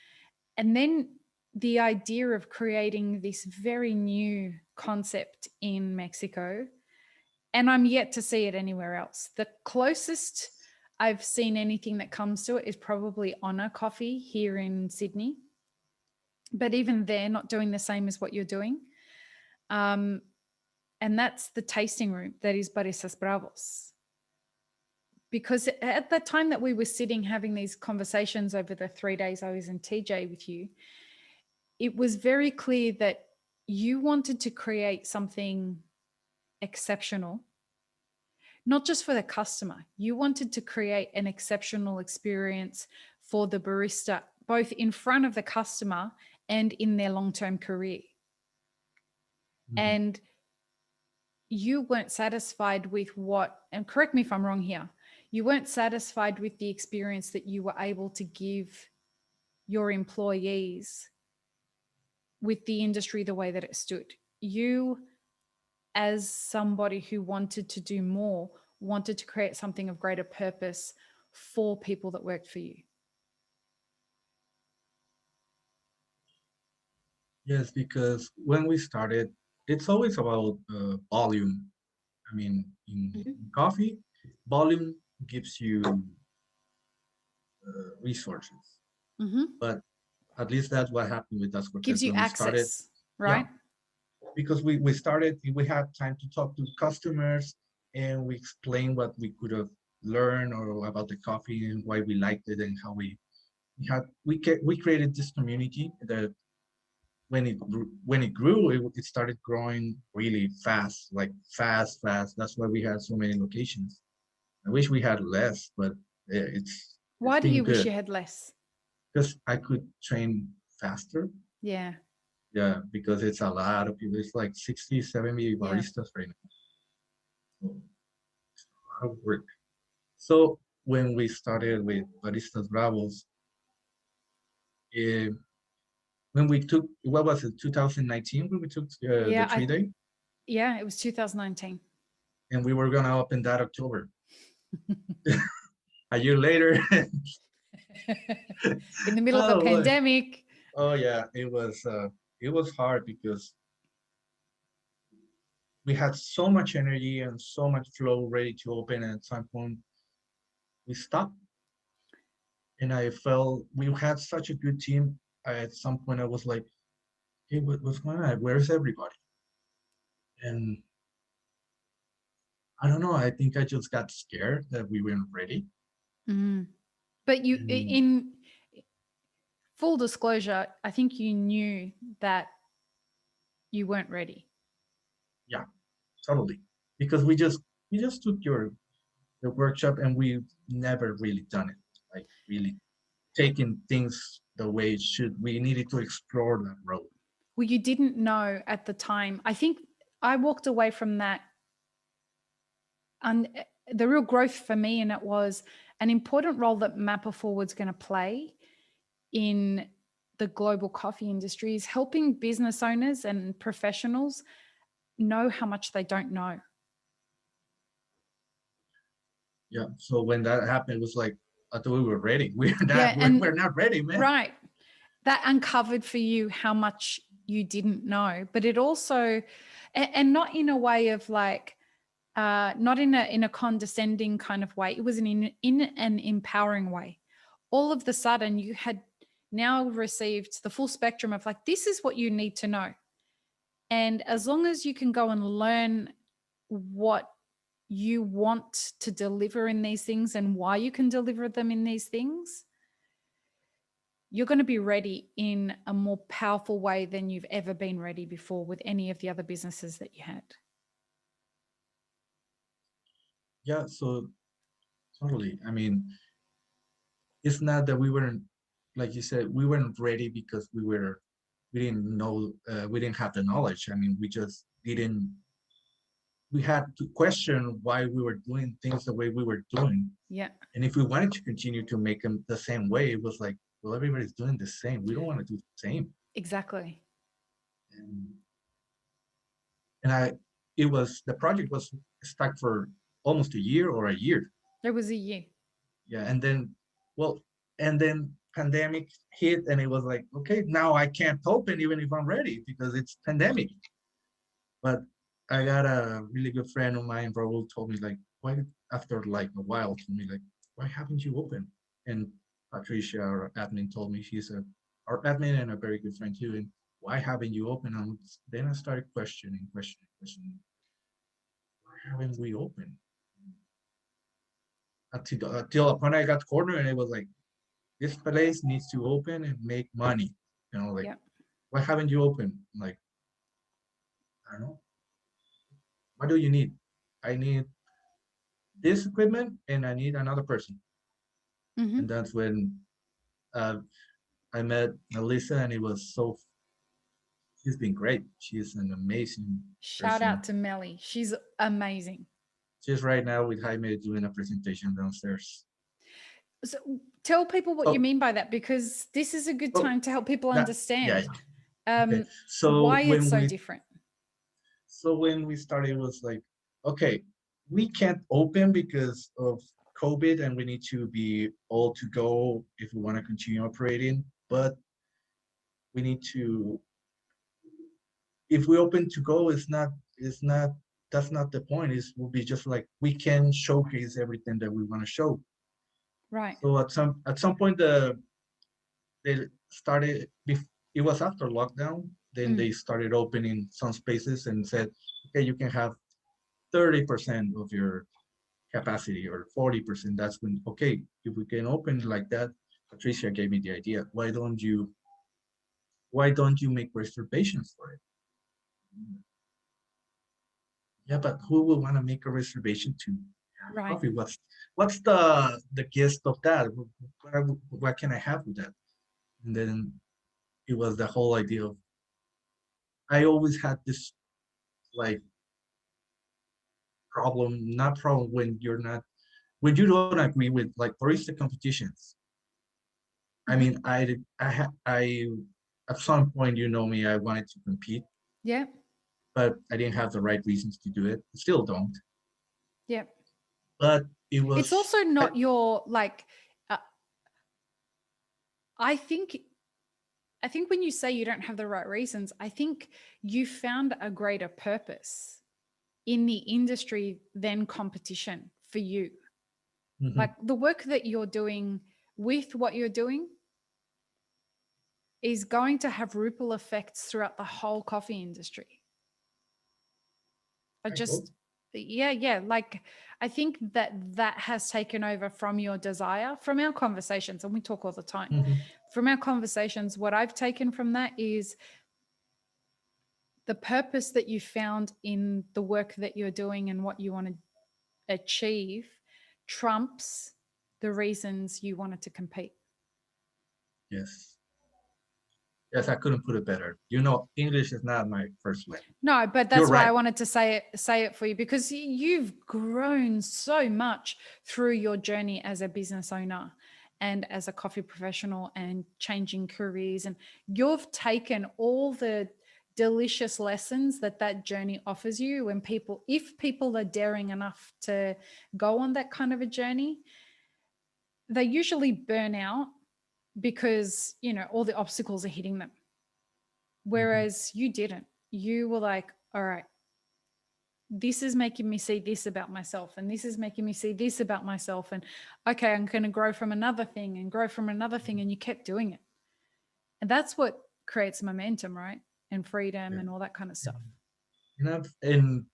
And then the idea of creating this very new concept in Mexico, and I'm yet to see it anywhere else. The closest I've seen anything that comes to it is probably Honor Coffee here in Sydney. But even they're not doing the same as what you're doing. And that's the tasting room that is Baristas Bravos. Because at the time that we were sitting having these conversations over the 3 days I was in TJ with you, it was very clear that you wanted to create something exceptional, not just for the customer. You wanted to create an exceptional experience for the barista, both in front of the customer and in their long-term career. Mhm. And you weren't satisfied with what, and correct me if I'm wrong here, you weren't satisfied with the experience that you were able to give your employees with the industry the way that it stood. You, as somebody who wanted to do more, wanted to create something of greater purpose for people that worked for you. Yes, because when we started, it's always about volume. I mean, in coffee, volume gives you resources. But at least that's what happened with us Cortez Gives you when we started. access, right? Yeah, because we started, we had time to talk to customers and we explained what we could have learned or about the coffee and why we liked it and how we created this community that when it grew, it started growing really fast, like fast. That's why we had so many locations. I wish we had less, but it's Why do been you wish good you had less? because I could train faster. Yeah. Yeah, because it's a lot of people. It's like 60, 70 Yeah. baristas right now. So it's a lot of work. So when we started with Baristas Bravos, eh, when we took, what was it, 2019, when we took the Yeah. 3-day, Yeah, it was 2019. and we were gonna open that October. A year later. In the middle of a Oh boy. pandemic. Oh yeah, it was hard because we had so much energy and so much flow ready to open, and at some point we stopped. And I felt we had such a good team. At some point I was like, hey, what's going on? Where's everybody? And I don't know, I think I just got scared that we weren't ready. But you, And in full disclosure, I think you knew that you weren't ready. yeah, totally. Because we just took the workshop and we've never really done it. Like really taking things the way it should. We needed to explore that road. Well, you didn't know at the time. I think I walked away from that, and the real growth for me, and it was an important role that Mapper Forward's going to play in the global coffee industry is helping business owners and professionals know how much they don't know. Yeah. So when that happened, it was like I thought we were ready. We're not ready, man. Right. That uncovered for you how much you didn't know, but it also, and not in a way of like, not in a condescending kind of way. It was in an empowering way. All of the sudden, you had now received the full spectrum of like, this is what you need to know. And as long as you can go and learn what you want to deliver in these things and why you can deliver them in these things, you're going to be ready in a more powerful way than you've ever been ready before with any of the other businesses that you had. Yeah. So totally. I mean, it's not that we weren't, like you said, we weren't ready because we didn't know, we didn't have the knowledge. I mean, we just didn't. We had to question why we were doing things the way we were doing. Yeah. And if we wanted to continue to make them the same way, it was like, well, everybody's doing the same. We don't want to do the same. Exactly. And the project was stuck for almost a year or a year. It was a year. Yeah. And then pandemic hit and it was like, okay, now I can't open even if I'm ready because it's pandemic. But I got a really good friend of mine, Raul, told me like, why, after like a while, told me like, why haven't you opened? And Patricia, our admin, told me our admin and a very good friend too. And why haven't you opened? And then I started questioning. Why haven't we opened? Until a point I got cornered and it was like, this place needs to open and make money. You know, like, why haven't you opened? I'm like, I don't know. What do you need? I need this equipment and I need another person. And that's when I met Melissa and it was she's been great. She's an amazing Shout person. out to Melly. She's amazing. Just right now with Jaime doing a presentation downstairs. So tell people what you mean by that, because this is a good time to help people understand Okay. So why it's so different. So when we started, it was like, okay, we can't open because of COVID and we need to be all to go if we want to continue operating. But we need to, if we open to go, that's not the point. It will be just like we can showcase everything that we want to show. Right. So at some point, they started, it was after lockdown, then they started opening some spaces and said, okay, you can have 30% of your capacity or 40%. That's when, okay, if we can open like that, Patricia gave me the idea. Why don't you make reservations for it? Yeah, but who will want to make a reservation to Right. coffee? What's the gist of that? What can I have with that? And then it was the whole idea of, I always had this like not problem when when you don't agree with like barista competitions. I mean, I at some point, you know me, I wanted to compete. Yeah. But I didn't have the right reasons to do it. Still don't. Yeah. But it was. It's also not your like. I think when you say you don't have the right reasons, I think you found a greater purpose in the industry than competition for you. Mhm. Like the work that you're doing with what you're doing is going to have ripple effects throughout the whole coffee industry. Yeah. Like I think that has taken over from your desire, from our conversations, and we talk all the time. Mhm. From our conversations, what I've taken from that is the purpose that you found in the work that you're doing and what you want to achieve trumps the reasons you wanted to compete. Yes. Yes, I couldn't put it better. You know, English is not my first language. No, but that's You're why right. I wanted to say it for you, because you've grown so much through your journey as a business owner and as a coffee professional and changing careers. And you've taken all the delicious lessons that journey offers you. When if people are daring enough to go on that kind of a journey, they usually burn out because, all the obstacles are hitting them. Whereas you didn't. You were like, all right, this is making me see this about myself, and this is making me see this about myself, and okay, I'm going to grow from another thing and grow from another thing, and you kept doing it. And that's what creates momentum, right? And freedom and all that kind of stuff. And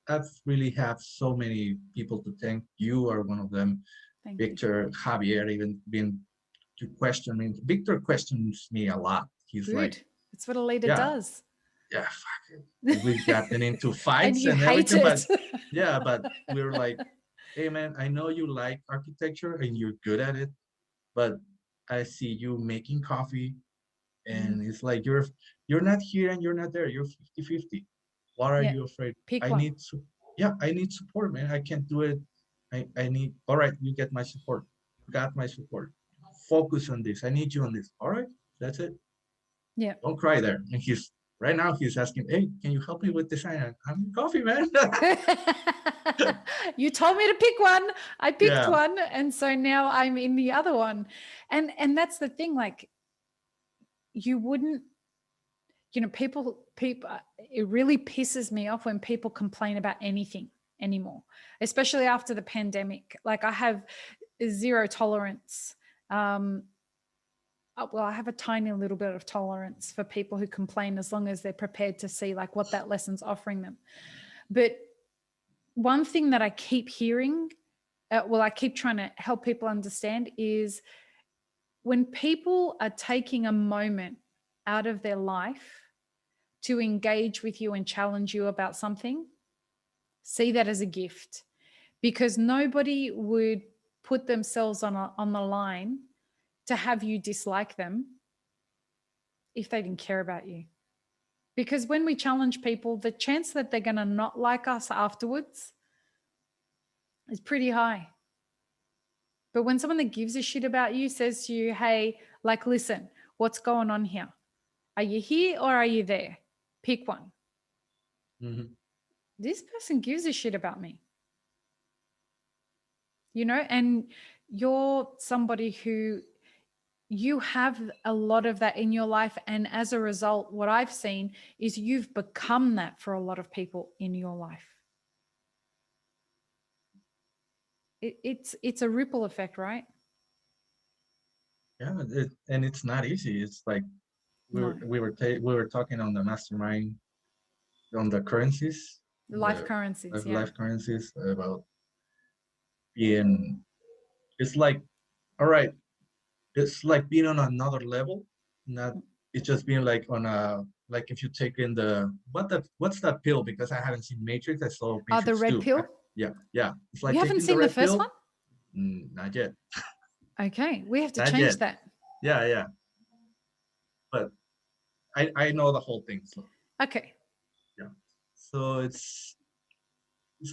I've really have so many people to thank. You are one of them. Thank Victor, you. Javier, even been to question me. Victor questions me a lot. He's Good. like, That's what a leader yeah, does. yeah, fuck it. We've gotten into And fights you and hate everything, but it. yeah, but we're like, hey man, I know you like architecture and you're good at it, but I see you making coffee and it's like you're not here and you're not there. You're 50-50. What are Yeah. you afraid? Pick I one. need I need support, man. I can't do it. I need, all right, you get my support. You got my support. Focus on this. I need you on this. All right, that's it. Yeah. Don't cry there. And right now he's asking, hey, can you help me with design? I'm coffee, man. You told me to pick one. I picked Yeah. one. And so now I'm in the other one. And that's the thing, like you wouldn't, people, it really pisses me off when people complain about anything anymore, especially after the pandemic. Like I have zero tolerance. Well, I have a tiny little bit of tolerance for people who complain, as long as they're prepared to see like what that lesson's offering them. But one thing that I keep hearing, I keep trying to help people understand, is when people are taking a moment out of their life to engage with you and challenge you about something, see that as a gift, because nobody would put themselves on the line to have you dislike them if they didn't care about you. Because when we challenge people, the chance that they're going to not like us afterwards is pretty high. But when someone that gives a shit about you says to you, hey, like, listen, what's going on here? Are you here or are you there? Pick one. Mhm. This person gives a shit about me. You know, and you're somebody who you have a lot of that in your life. And as a result, what I've seen is you've become that for a lot of people in your life. It's a ripple effect, right? Yeah, and it's not easy. It's like No. we were talking on the mastermind on the currencies, Life currencies, yeah. life currencies about being. It's like, all right, it's like being on another level. Not it's just being like on a like if you take in what's that pill? Because I haven't seen Matrix. I saw The Matrix red 2. pill. Yeah, yeah. It's You like haven't taking the seen the red first one? pill. Not yet. Okay, we have to Not change yet. that. Yeah, yeah. But I know the whole thing. So Okay. yeah. So it's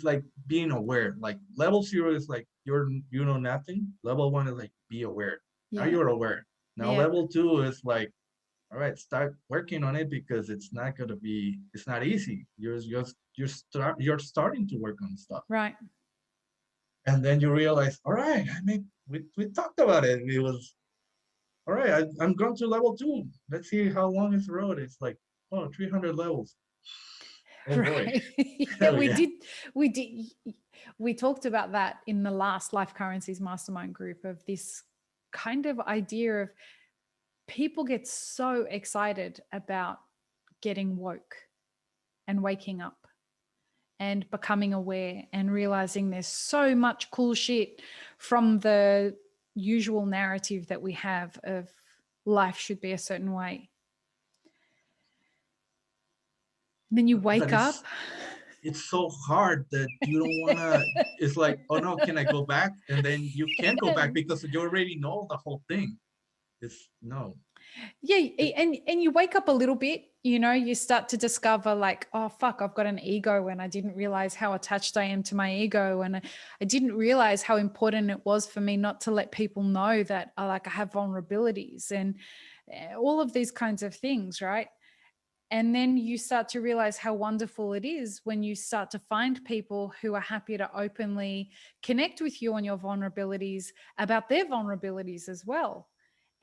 like being aware. Like level 0 is like you know nothing. Level 1 is like be aware. Now Yeah. you're aware. Now Yeah. level 2 is like, all right, start working on it because it's not easy. You're starting to work on stuff. Right. And then you realize, all right, I mean we talked about it. It was all right, I'm going to level 2. Let's see how long is the road. It's like, oh, 300 levels. Oh boy. Right. Yeah, Hell yeah. We did. We talked about that in the last Life Currencies Mastermind group of this kind of idea of people get so excited about getting woke and waking up and becoming aware and realizing there's so much cool shit from the usual narrative that we have of life should be a certain way. And then you But wake up. it's so hard that you don't wanna it's like, oh no, can I go back? And then you can't go back because you already know the whole thing. It's no. Yeah, and you wake up a little bit, you know, you start to discover like, oh fuck, I've got an ego and I didn't realize how attached I am to my ego, and I didn't realize how important it was for me not to let people know that I have vulnerabilities and all of these kinds of things, right? And then you start to realize how wonderful it is when you start to find people who are happy to openly connect with you on your vulnerabilities about their vulnerabilities as well.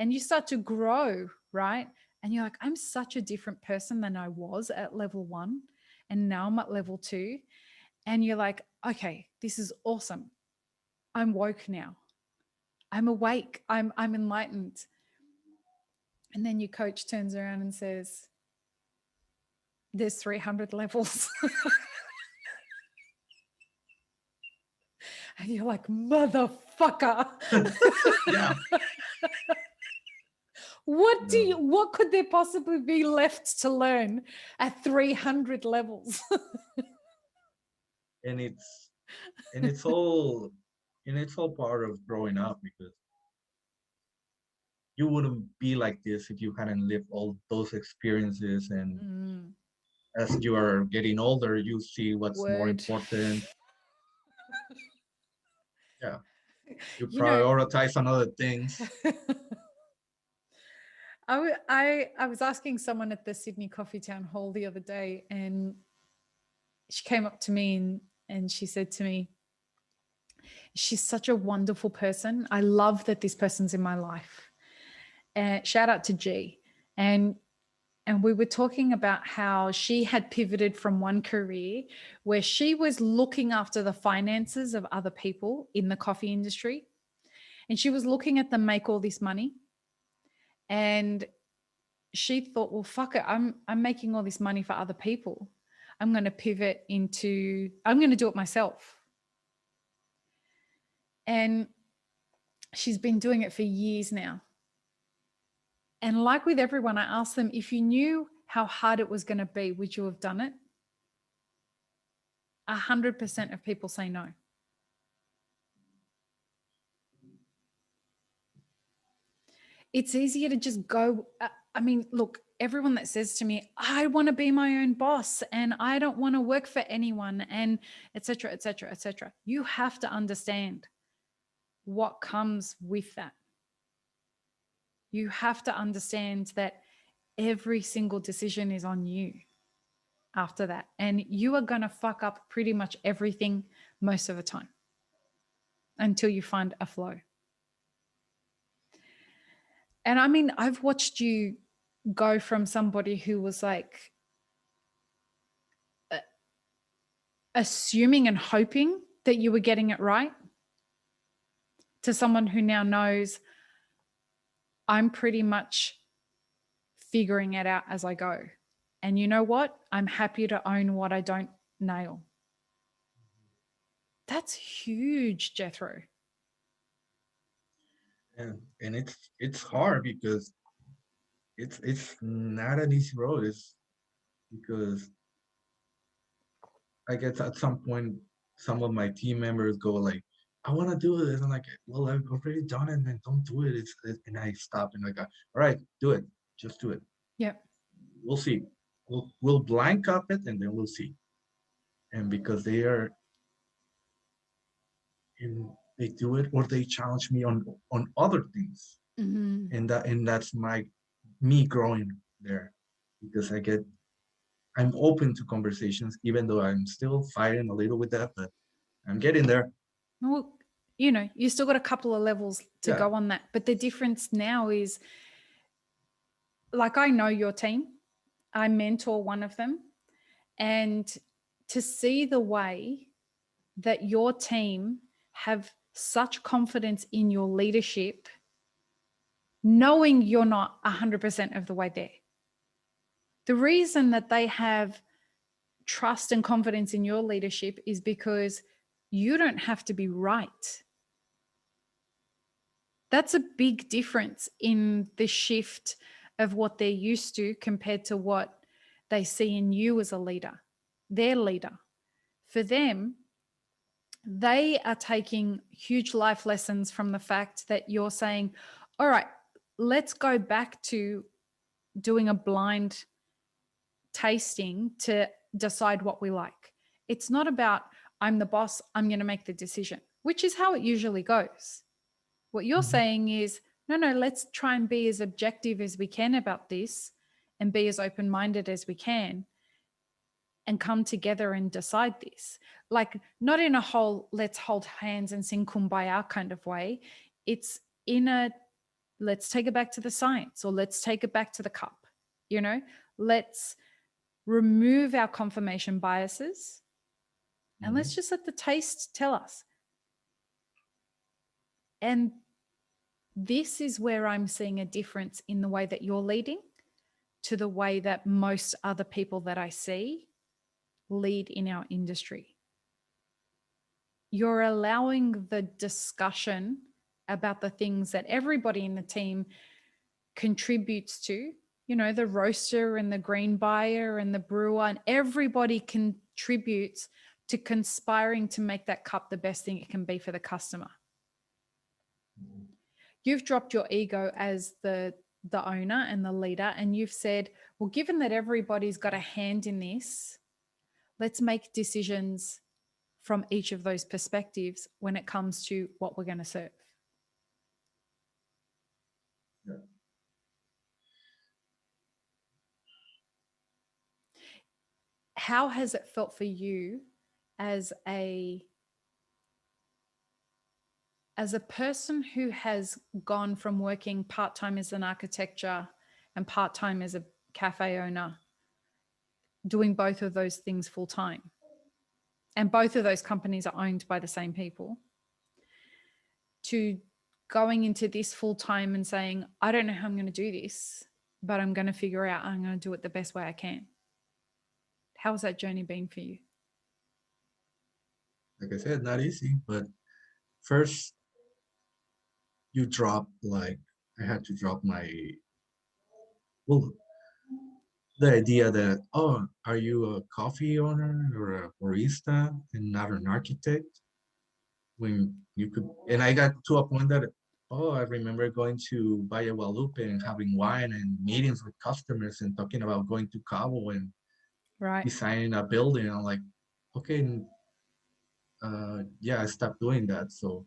And you start to grow, right? And you're like, I'm such a different person than I was at level 1. And now I'm at level 2. And you're like, okay, this is awesome. I'm woke now. I'm awake. I'm enlightened. And then your coach turns around and says, there's 300 levels. And you're like, motherfucker. Yeah. What could there possibly be left to learn at 300 levels? and it's and it's all part of growing up because you wouldn't be like this if you hadn't lived all those experiences. And as you are getting older, you see what's more Word. important. Yeah, you You know, prioritize on other things. I was asking someone at the Sydney Coffee Town Hall the other day, and she came up to me and she said to me, she's such a wonderful person. I love that this person's in my life. And shout out to G. And we were talking about how she had pivoted from one career where she was looking after the finances of other people in the coffee industry. And she was looking at them make all this money. And she thought, well, fuck it. I'm making all this money for other people. I'm going to pivot into, I'm going to do it myself. And she's been doing it for years now. And like with everyone, I asked them, if you knew how hard it was going to be, would you have done it? 100% of people say no. It's easier to just go. I mean, look, everyone that says to me, I want to be my own boss and I don't want to work for anyone, and et cetera, et cetera, et cetera. You have to understand what comes with that. You have to understand that every single decision is on you after that. And you are going to fuck up pretty much everything most of the time until you find a flow. And I mean, I've watched you go from somebody who was like assuming and hoping that you were getting it right to someone who now knows I'm pretty much figuring it out as I go. And you know what? I'm happy to own what I don't nail. That's huge, Jethro. And it's hard because it's not an easy road. It's because I guess at some point some of my team members go like, I want to do this. I'm like, well, I've already done it, man. Don't do it. And I stop and I go, all right, do it. Just do it. Yeah. We'll see. We'll blank up it and then we'll see. And because they are in, they do it or they challenge me on other things. Mm-hmm. And that's me growing there because I'm open to conversations, even though I'm still fighting a little with that, but I'm getting there. Well, you know, you still got a couple of levels to go on that. But the difference now is, like, I know your team. I mentor one of them. And to see the way that your team have such confidence in your leadership, knowing you're not 100% of the way there. The reason that they have trust and confidence in your leadership is because you don't have to be right. That's a big difference in the shift of what they're used to compared to what they see in you as a leader, their leader. For them, they are taking huge life lessons from the fact that you're saying, all right, let's go back to doing a blind tasting to decide what we like. It's not about, I'm the boss, I'm going to make the decision, which is how it usually goes. What you're saying is, no, let's try and be as objective as we can about this and be as open-minded as we can and come together and decide this. Like, not in a whole, let's hold hands and sing Kumbaya kind of way. It's in a, let's take it back to the science, or let's take it back to the cup. You know, let's remove our confirmation biases and let's just let the taste tell us. And this is where I'm seeing a difference in the way that you're leading to the way that most other people that I see lead in our industry. You're allowing the discussion about the things that everybody in the team contributes to, you know, the roaster and the grain buyer and the brewer, and everybody contributes to conspiring to make that cup the best thing it can be for the customer. You've dropped your ego as the owner and the leader, and you've said, well, given that everybody's got a hand in this, let's make decisions from each of those perspectives when it comes to what we're going to serve. Yeah. How has it felt for you as a person who has gone from working part-time as an architecture and part-time as a cafe owner, doing both of those things full-time, and both of those companies are owned by the same people, to going into this full-time and saying, I don't know how I'm going to do this, but I'm going to figure out, I'm going to do it the best way I can. How has that journey been for you? Like I said, not easy, but first you drop, like, I had to drop well, the idea that, oh, are you a coffee owner or a barista and not an architect? When you could, and I got to a point that Oh, I remember going to Valle Guadalupe and having wine and meetings with customers and talking about going to Cabo and Right. designing a building. I'm like, okay, yeah, I stopped doing that. So,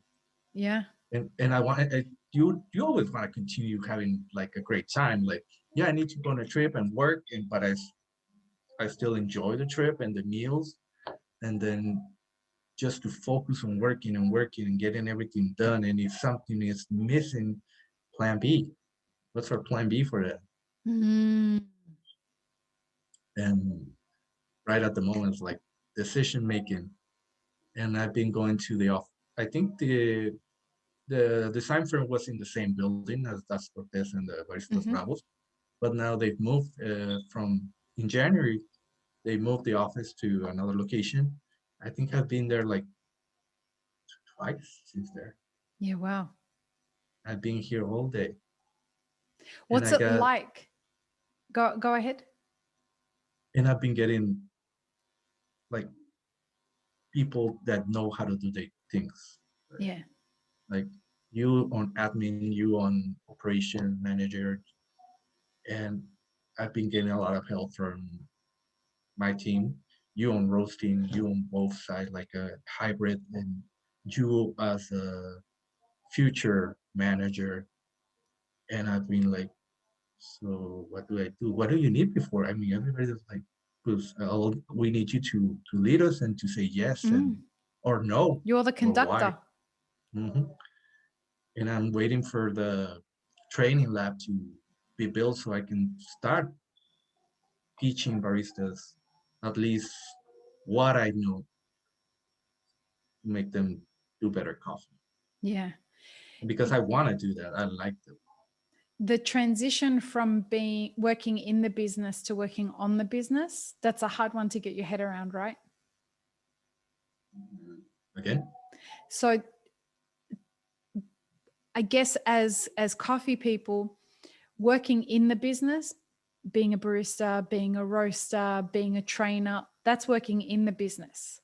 Yeah. and I want you always want to continue having like a great time. Like, yeah, I need to go on a trip and work, and but I still enjoy the trip and the meals, and then just to focus on working and working and getting everything done. And if something is missing, plan B. What's our plan B for that? Mm. And right at the moment, it's like decision making. And I've been going to the off. I think the design firm was in the same building as Das Cortez and the Baristas Hmm. Bravos, but now they've moved from in January. They moved the office to another location. I think I've been there like twice since there. Yeah. Wow. I've been here all day, and What's I it got like? Go ahead. and I've been getting like people that know how to do the things. Yeah. Like you on admin, you on operation manager, and I've been getting a lot of help from my team. You on roasting, you on both sides, like a hybrid, and you as a future manager. And I've been like, so what do I do? What do you need before? I mean, everybody's like, because we need you to lead us and to say yes and Mm. or no You're the or why. conductor. Hmm. And I'm waiting for the training lab to be built so I can start teaching baristas at least what I know to make them do better coffee. Yeah. Because I want to do that. I like them. The transition from being working in the business to working on the business, that's a hard one to get your head around, right? Again? So I guess as coffee people working in the business, being a barista, being a roaster, being a trainer, that's working in the business.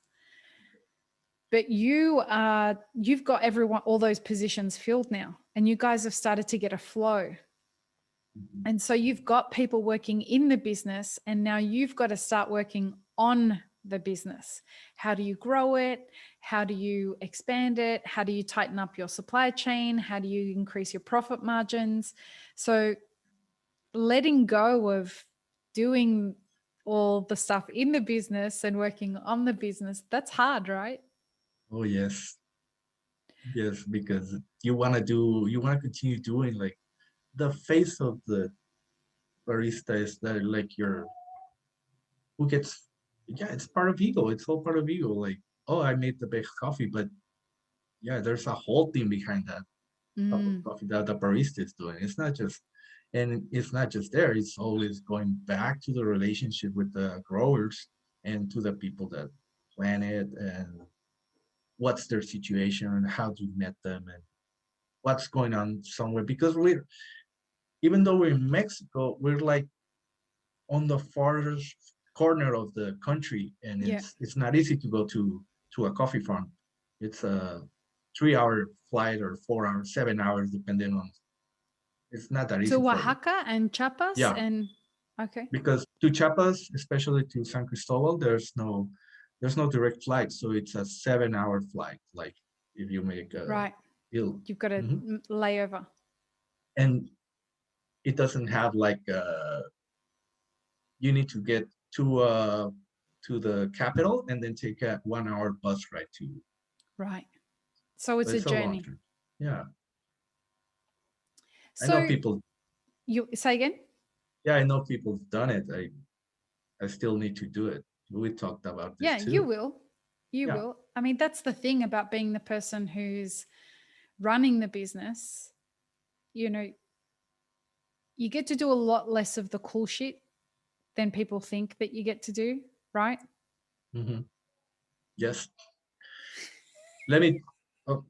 But you've got everyone, all those positions filled now, and you guys have started to get a flow. Mhm. And so you've got people working in the business, and now you've got to start working on the business. How do you grow it? How do you expand it? How do you tighten up your supply chain? How do you increase your profit margins? So letting go of doing all the stuff in the business and working on the business, that's hard, right? Oh, yes. Yes, because you want to continue doing like the face of the barista is that like your who gets yeah, it's part of ego. It's all part of ego. Like, oh, I made the best coffee, but yeah, there's a whole team behind that cup of Mm, coffee that the barista is doing. It's not just there. It's always going back to the relationship with the growers and to the people that plant it and what's their situation and how you met them and what's going on somewhere. Because we're even though we're in Mexico, we're like on the farthest corner of the country, and yeah. it's not easy to go to a coffee farm. It's a 3 hour flight or 4 hours, 7 hours, depending on. It's not that To easy for me. Oaxaca and Chiapas Yeah, and okay. because to Chiapas, especially to San Cristobal, there's no direct flight, so it's a 7 hour flight. Like if you make a Right. deal, You've got a mhm. layover. And it doesn't have like you need to get to the capital and then take a 1 hour bus ride to. Right. So So it's a it's a long journey. trip. Yeah, I know So people. you say again? Yeah, I know people's done it. I still need to do it. We talked about this Yeah, you too. will. You Yeah. will. I mean, that's the thing about being the person who's running the business. You know, you get to do a lot less of the cool shit than people think that you get to do, right? Hmm. Yes. Let me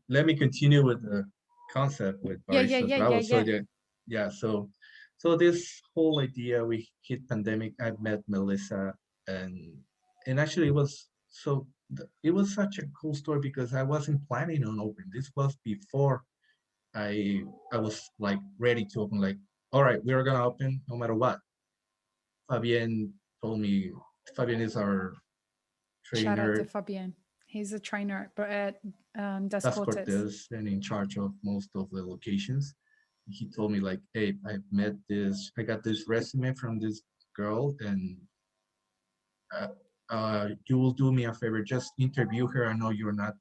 let me continue with the concept with Yeah, yeah, Baristas yeah, yeah, Bravos. So yeah. yeah, yeah. So this whole idea we hit pandemic. I met Melissa and actually it was it was such a cool story because I wasn't planning on opening. This was before I was like ready to open, like, all right, we're gonna open no matter what. Fabian told me, Fabian is our Shout out to trainer, Fabian. He's a trainer at Das that's Cortez. Cortez, and in charge of most of the locations. He told me like, hey, I got this resume from this girl, and uh, you will do me a favor, just interview her. I know you're not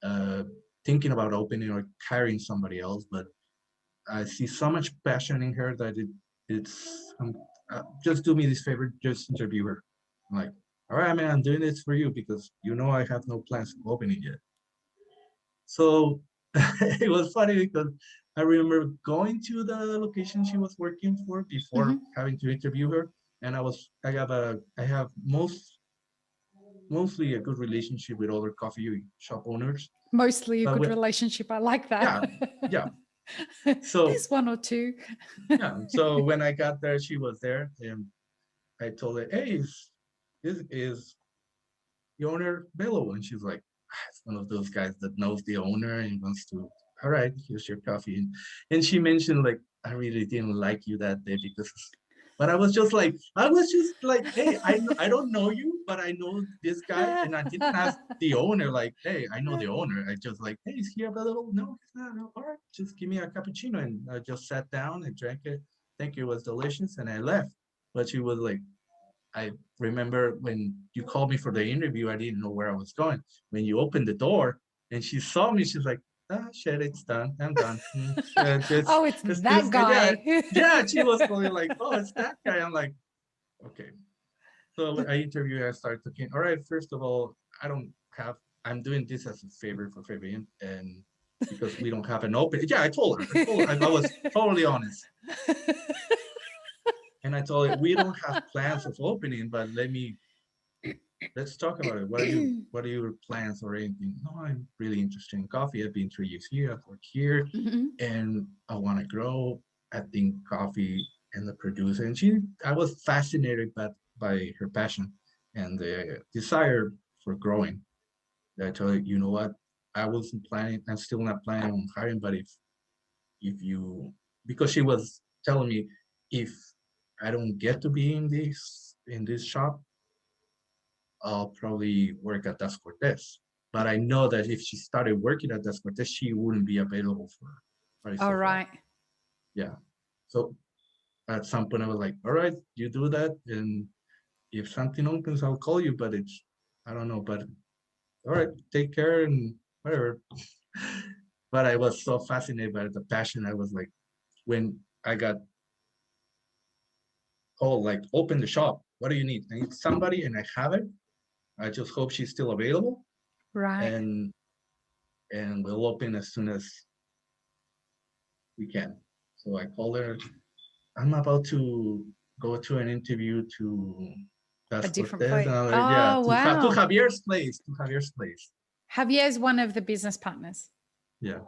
uh, thinking about opening or hiring somebody else, but I see so much passion in her that it's just do me this favor, just interview her. I'm like, all right, man, I'm doing this for you because you know I have no plans of opening yet. So it was funny because I remember going to the location she was working for before Mhm. having to interview her, and I have mostly a good relationship with other coffee shop owners. Mostly a But good relationship. I like that. yeah, yeah. So There's one or two. yeah, so when I got there, she was there, and I told her, "Hey, is the owner Bello?" And she's like, "It's one of those guys that knows the owner and wants to. All right, here's your coffee." And she mentioned like, "I really didn't like you that day because." But I was just like, hey, I don't know you, but I know this guy, and I didn't ask the owner like, hey, I know the owner. I just like, hey, is he available? No, he's not. No. All right, just give me a cappuccino, and I just sat down and drank it. Thank you, it was delicious, and I left. But she was like, I remember when you called me for the interview, I didn't know where I was going. When you opened the door and she saw me, she's like, ah, shit, it's done. I'm done. Oh, it's It's that this guy. Yeah, guy. yeah. She was probably like, oh, it's that guy. I'm like, okay. So I interview, I started talking. All right, first of all, I'm doing this as a favor for Fabian and because we don't have an open. Yeah, I was totally honest. And I told her, we don't have plans of opening, but let's talk about it. What are your plans or anything? No, I'm really interested in coffee. I've been 3 years here, I've worked here, Mhm. and I want to grow. I think coffee and the producer. And I was fascinated by her passion and the desire for growing. I told her, you know what? I'm still not planning on hiring, but if you, because she was telling me if I don't get to be in this shop, I'll probably work at Das Cortez. But I know that if she started working at Das Cortez, she wouldn't be available for All Baristas Bravos. right. Yeah. So at some point I was like, all right, you do that. And if something opens, I'll call you. But I don't know. But all right, take care and whatever. But I was so fascinated by the passion. I was like, when I got called, like, open the shop. What do you need? I need somebody and I have it. I just hope she's still available. Right. And we'll open as soon as we can. So I called her. I'm about to go to an interview to A Das different Cortez. And place. I'm like, yeah, Oh, to wow. Javier's place, to Javier's place. Javier's one of the business partners. Yeah.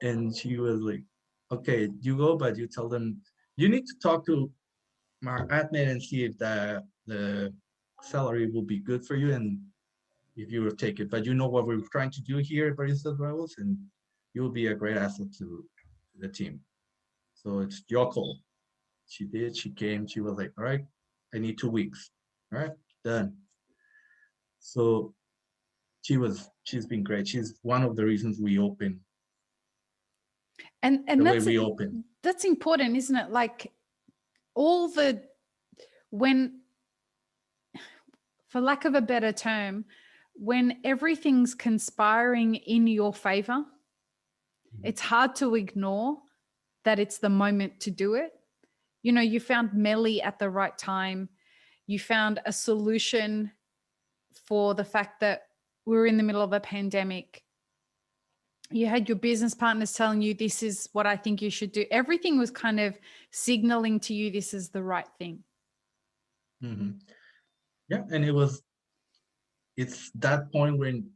And she was like, okay, you go, but you tell them you need to talk to my admin and see if the salary will be good for you and if you will take it. But you know what we're trying to do here at Baristas Bravos, and you'll be a great asset to the team. So it's your call. She did. She came. She was like, all right, I need 2 weeks. All right, done. So she's been great. She's one of the reasons we open And the way that's we open. that's important, isn't it? Like all the when, for lack of a better term, when everything's conspiring in your favor, it's hard to ignore that it's the moment to do it. You know, you found Melly at the right time. You found a solution for the fact that we were in the middle of a pandemic. You had your business partners telling you, this is what I think you should do. Everything was kind of signaling to you, this is the right thing. Mm-hmm. Yeah, and it's that point when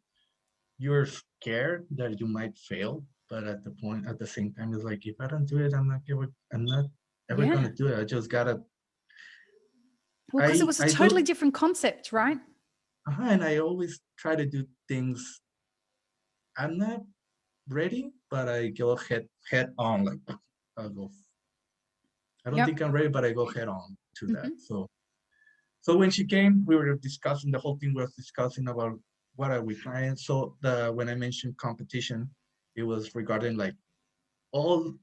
you're scared that you might fail, but at the same time, it's like if I don't do it, I'm not ever Yeah. gonna do it. I just gotta. Well, because it was a I totally do, different concept, right? and I always try to do things. I'm not. ready, but I go head on. Like I go. I don't Yep. think I'm ready, but I go head on to that. Hmm. So when she came, we were discussing, the whole thing was discussing about what are we trying. So when I mentioned competition, it was regarding like all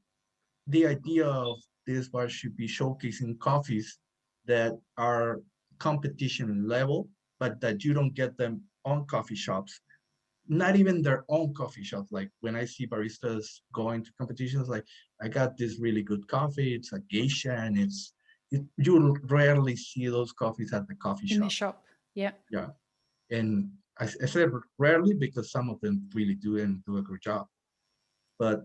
the idea of this bar should be showcasing coffees that are competition level, but that you don't get them on coffee shops, not even their own coffee shops. Like when I see baristas going to competitions, like I got this really good coffee, it's a geisha, and you rarely see those coffees at the coffee In the shop. shop. Yeah. Yeah. And I said rarely because some of them really do and do a good job. But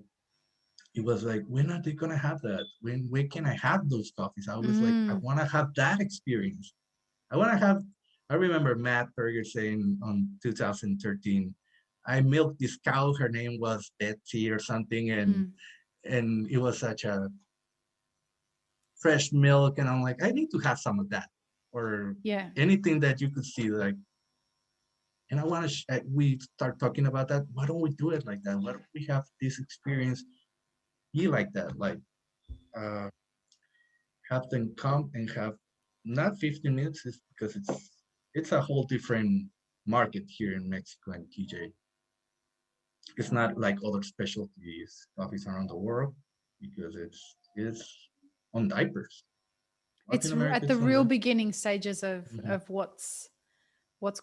it was like, when are they gonna have that? When can I have those coffees? I was like, I Mm. wanna have that experience. I wanna have I remember Matt Berger saying on 2013, I milked this cow, her name was Betsy or something, Mm. and it was such a fresh milk, and I'm like, I need to have some of that. Or Yeah. anything that you could see, like, and I want to we start talking about that. Why don't we do it like that? Why don't we have this experience be like that? Like uh, have them come and have not 15 minutes, is because it's a whole different market here in Mexico and TJ. It's not like other specialties coffees around the world because it's on diapers. Latin It's America at the is on real the beginning stages Mhm. of what's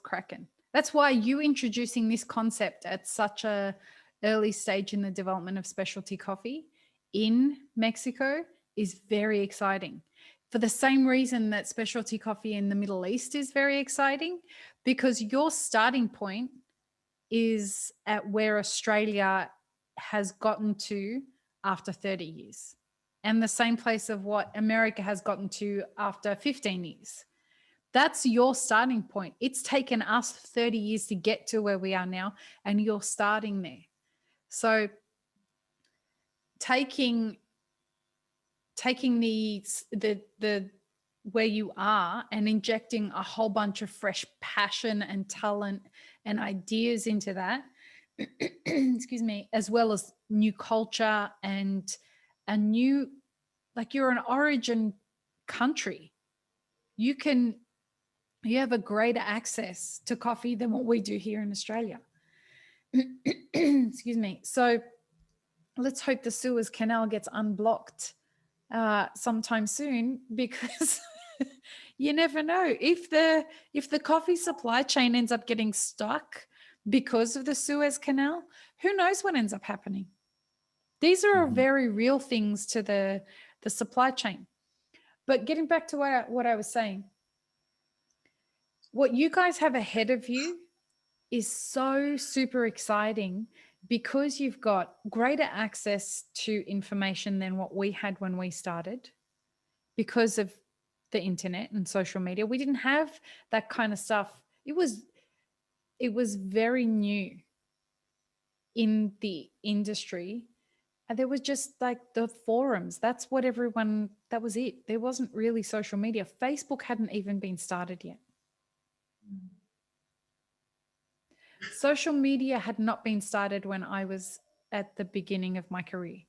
cracking. That's why you introducing this concept at such a early stage in the development of specialty coffee in Mexico is very exciting. For the same reason that specialty coffee in the Middle East is very exciting, because your starting point is at where Australia has gotten to after 30 years, and the same place of what America has gotten to after 15 years. That's your starting point. It's taken us 30 years to get to where we are now, and you're starting there. So taking the where you are and injecting a whole bunch of fresh passion and talent and ideas into that, excuse me, as well as new culture and a new, like, you're an origin country. You can, you have a greater access to coffee than what we do here in Australia. Excuse me. So let's hope the Suez Canal gets unblocked sometime soon, because you never know if the coffee supply chain ends up getting stuck because of the Suez Canal. Who knows what ends up happening? These are Mhm. very real things to the supply chain. But getting back to what I was saying, what you guys have ahead of you is so super exciting, because you've got greater access to information than what we had when we started because of the internet and social media. We didn't have that kind of stuff. It was very new in the industry. And there was just like the forums. That's what everyone, that was it. There wasn't really social media. Facebook hadn't even been started yet. Social media had not been started when I was at the beginning of my career.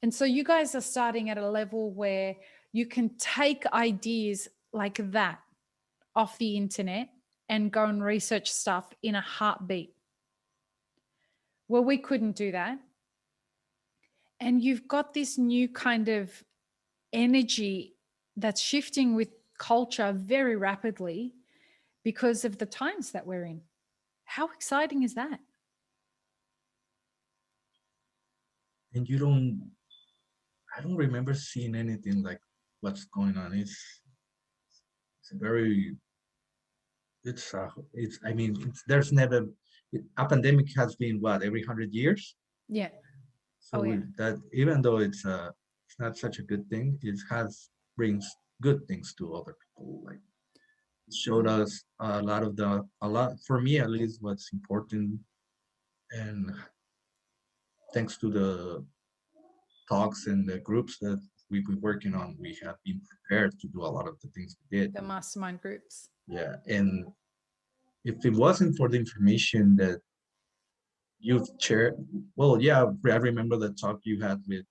And so you guys are starting at a level where you can take ideas like that off the internet and go and research stuff in a heartbeat. Well, we couldn't do that. And you've got this new kind of energy that's shifting with culture very rapidly because of the times that we're in. How exciting is that? And I don't remember seeing anything like what's going on. It's a very it's I mean there's never a pandemic has been what, every 100 years. Yeah. So Oh, yeah. that even though it's not such a good thing, it has brings good things to other people. Like it showed us a lot, for me at least, what's important. And thanks to the talks and the groups that we've been working on, we have been prepared to do a lot of the things we did. The mastermind groups. Yeah, and if it wasn't for the information that youth chair. Well, yeah, I remember the talk you had with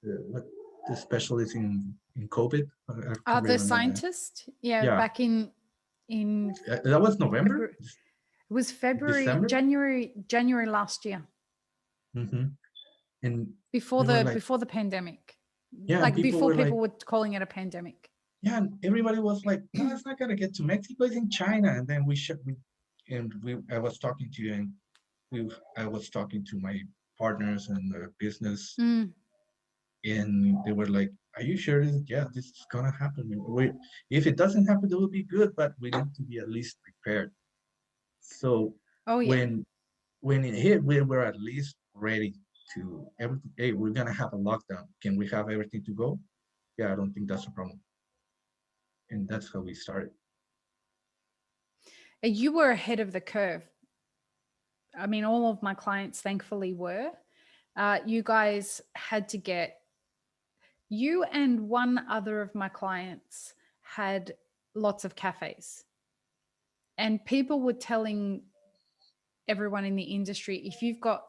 what the specialist in COVID. I can't The remember that. scientist, yeah, Yeah, back in that was November, February. It was February, December. January last year, Hmm. And before we were the like, before the pandemic, yeah, and like people before were like, people were calling it a pandemic. yeah, and everybody was like, no, it's not gonna get to Mexico, it's in China. And then I was talking to you, and I was talking to my partners and the business, Mm. and they were like, "Are you sure? Yeah, this is gonna happen. If it doesn't happen, it will be good, but we need to be at least prepared." So Oh yeah. when when it hit, we were at least ready to everything. Hey, we're gonna have a lockdown. Can we have everything to go? Yeah, I don't think that's a problem, and that's how we started. You were ahead of the curve. I mean, all of my clients thankfully were. You guys had to get, you and one other of my clients had lots of cafes. And people were telling everyone in the industry, if you've got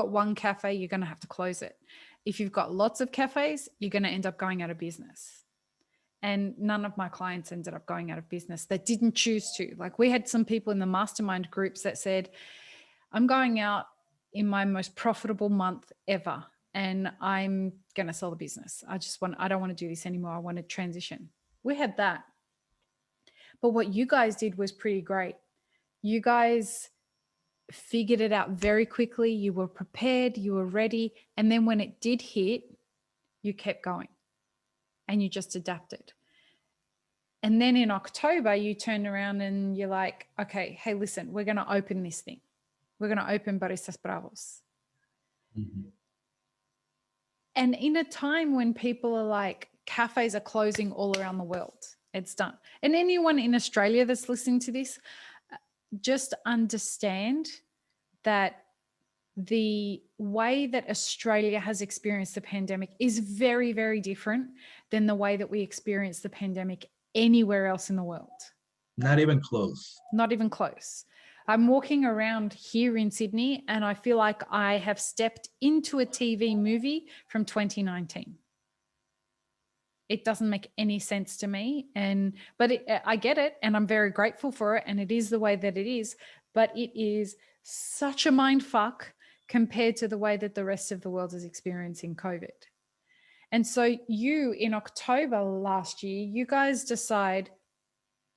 one cafe, you're going to have to close it. If you've got lots of cafes, you're going to end up going out of business. And none of my clients ended up going out of business that didn't choose to. Like, we had some people in the mastermind groups that said, I'm going out in my most profitable month ever, and I'm going to sell the business. I don't want to do this anymore. I want to transition. We had that. But what you guys did was pretty great. You guys figured it out very quickly. You were prepared, you were ready. And then when it did hit, you kept going and you just adapted. And then in October, you turned around and you're like, okay, hey, listen, we're going to open this thing. We're going to open Baristas Bravos. Mhm. And in a time when people are like, cafes are closing all around the world, it's done. And anyone in Australia that's listening to this, just understand that the way that Australia has experienced the pandemic is very, very different than the way that we experience the pandemic anywhere else in the world. Not even close. Not even close. I'm walking around here in Sydney and I feel like I have stepped into a TV movie from 2019. It doesn't make any sense to me. But I get it, and I'm very grateful for it. And it is the way that it is, but it is such a mind fuck compared to the way that the rest of the world is experiencing COVID. And so you, in October last year, you guys decide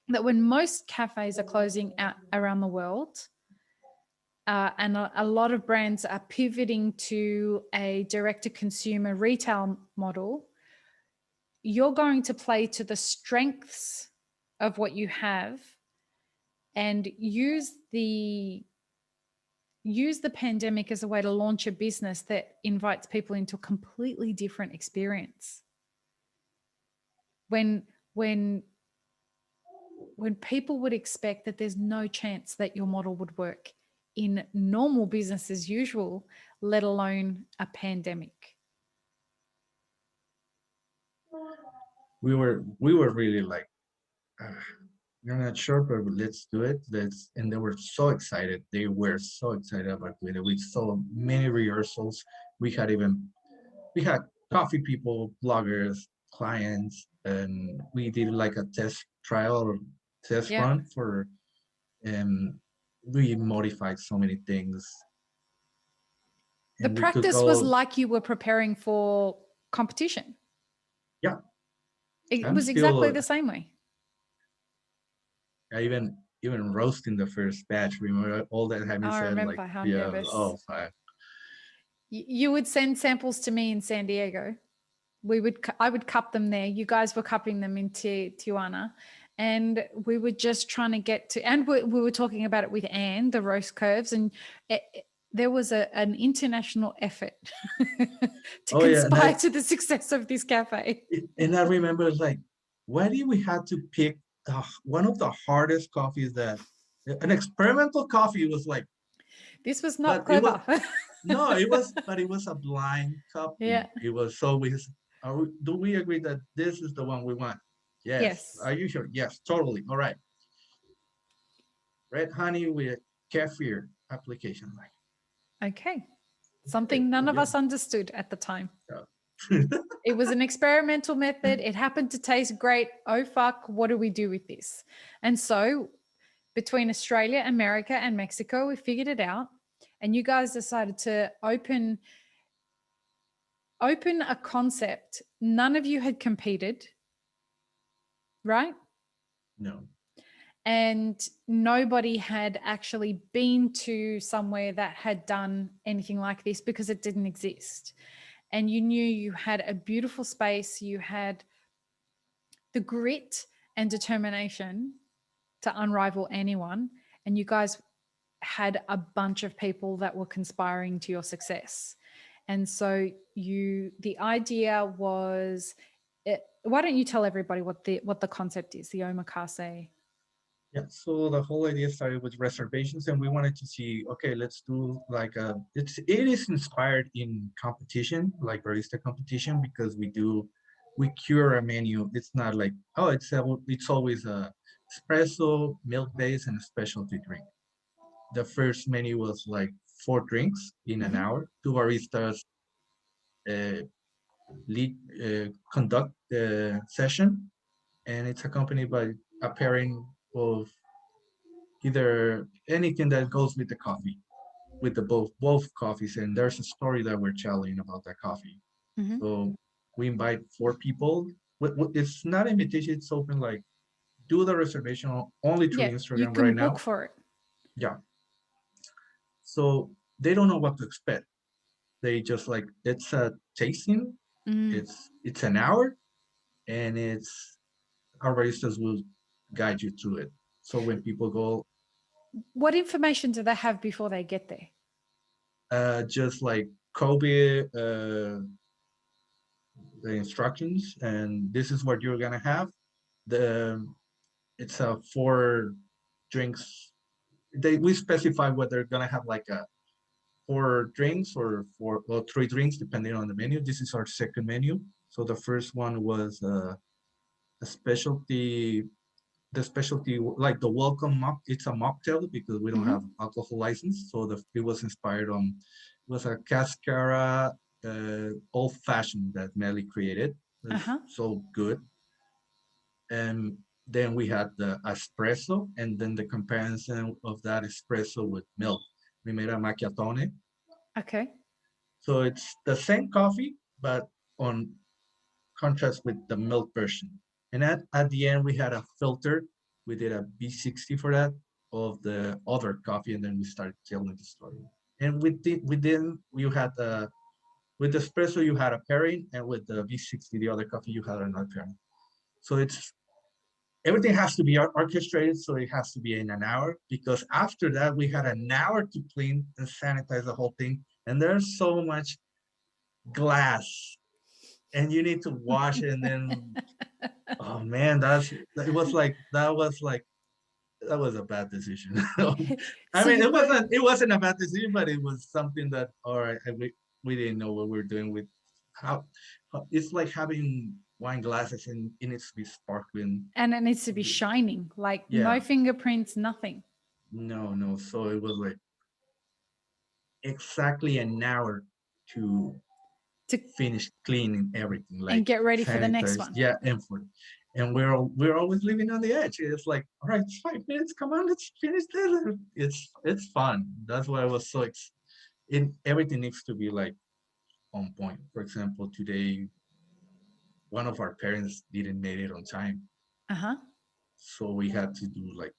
that when most cafes are closing out around the world, and a lot of brands are pivoting to a direct-to-consumer retail model, you're going to play to the strengths of what you have and use the pandemic as a way to launch a business that invites people into a completely different experience. When people would expect that there's no chance that your model would work in normal business as usual, let alone a pandemic. We were really like, we're not sure, but let's do it. And they were so excited. They were so excited about doing it. We saw many rehearsals. We had coffee people, bloggers, clients, and we did like a test trial or test Yeah. run for, and we modified so many things. The And we took practice was all, like you were preparing for competition. yeah, It I'm was exactly still, the same way. I even roasting the first batch. Remember all that having I said, like, remember how yeah, nervous. oh, fine. You would send samples to me in San Diego. I would cup them there. You guys were cupping them into Tijuana, and we were just trying to get to. And we were talking about it with Anne, the roast curves, and there was an international effort to Oh yeah, conspire to the success of this cafe. and I remember like, why did we have to pick one of the hardest coffees that an experimental coffee was like, This was not but it was clever. no, but it was a blind Yeah. cupping. It was so do we agree that this is the one we want? Yes. Yes. Are you sure? Yes, totally. All right. Red honey with kefir application. Like, Okay. Something none of yeah. us understood at the time. Yeah. It was an experimental method. It happened to taste great. Oh, fuck. What do we do with this? And so between Australia, America, and Mexico, we figured it out. And you guys decided to open a concept. None of you had competed, right? No. And nobody had actually been to somewhere that had done anything like this because it didn't exist. And you knew you had a beautiful space, you had the grit and determination to unrival anyone, and you guys had a bunch of people that were conspiring to your success. And so the idea was, why don't you tell everybody what the concept is, the omakase? Yeah, so the whole idea started with reservations, and we wanted to see, okay, let's do like it is inspired in competition, like barista competition, because we cure a menu. It's not like, oh, it's always a espresso, milk base, and a specialty drink. The first menu was like 4 drinks in an Mhm. hour. Two baristas uh, lead conduct the session, and it's accompanied by a pairing of either anything that goes with the coffee, with the both coffees. And there's a story that we're telling about that coffee. Mhm. So we invite 4 people. It's not invitation, it's open, like do the reservation only through Yeah, you Instagram can right book now. for it. Yeah. So they don't know what to expect. They just like, it's a tasting, Mm. it's an hour, and it's our baristas will guide you through it. So when people go, What information do they have before they get there? just like Kobe, the instructions, and this is what you're gonna have. The It's a 4 drinks. We specify whether they're gonna have like a 4 drinks or 3 drinks depending on the menu. This is our second menu. So the first one was a specialty. The specialty, like the welcome mock, it's a mocktail because we don't Mhm. have alcohol license. So it was inspired on, it was a cascara old fashioned that Melly created. It was Uh-huh. so good. And then we had the espresso, and then the comparison of that espresso with milk. We made a macchiatone. Okay. So it's the same coffee, but on contrast with the milk version. And at the end, we had a filter. We did a B60 for that of the other coffee, and then we started telling the story. And you had with the espresso, you had a pairing, and with the B60, the other coffee, you had another pairing. So it's everything has to be orchestrated, so it has to be in an hour, because after that we had an hour to clean and sanitize the whole thing, and there's so much glass, and you need to wash it, and then oh man, that was a bad decision. I So mean, you go, it wasn't a bad decision, but it was something that, all right, we didn't know what we are doing with how it's like having wine glasses, and it needs to be sparkling. and it needs to be shining, like no Yeah, fingerprints, nothing. no. So it was like exactly an hour to To finish cleaning everything, and like get ready for the next sanitize. one. Yeah, and we're always living on the edge. It's like, all right, it's 5 minutes. Come on, let's finish this. It's fun. That's why I was so everything needs to be like on point. For example, today one of our parents didn't make it on time, Uh-huh. so we had to do like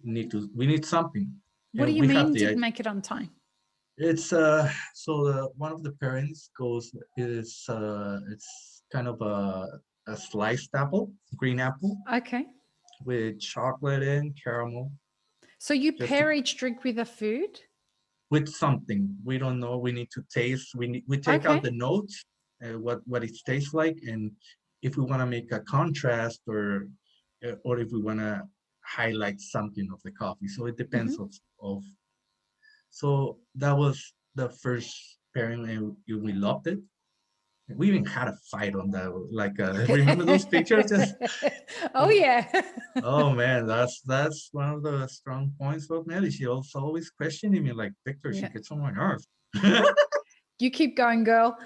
we need something, What do and you we have mean the didn't edge. make it on time? It's so one of the parents goes is it's kind of a sliced apple, green apple Okay. with chocolate and caramel, So you just to, pair each drink with a food? with something. We don't know. We need to taste. We take out Okay. the notes, what it tastes like, and if we want to make a contrast, or if we want to highlight something of the coffee. So it Hmm. depends of so that was the first pairing, and we loved it. We even had a fight on that. Like, remember those pictures? Oh yeah. Oh man, that's one of the strong points of Nelly. She also always questioning me, like, Victor, she Yeah. gets on my nerves. You keep going, girl.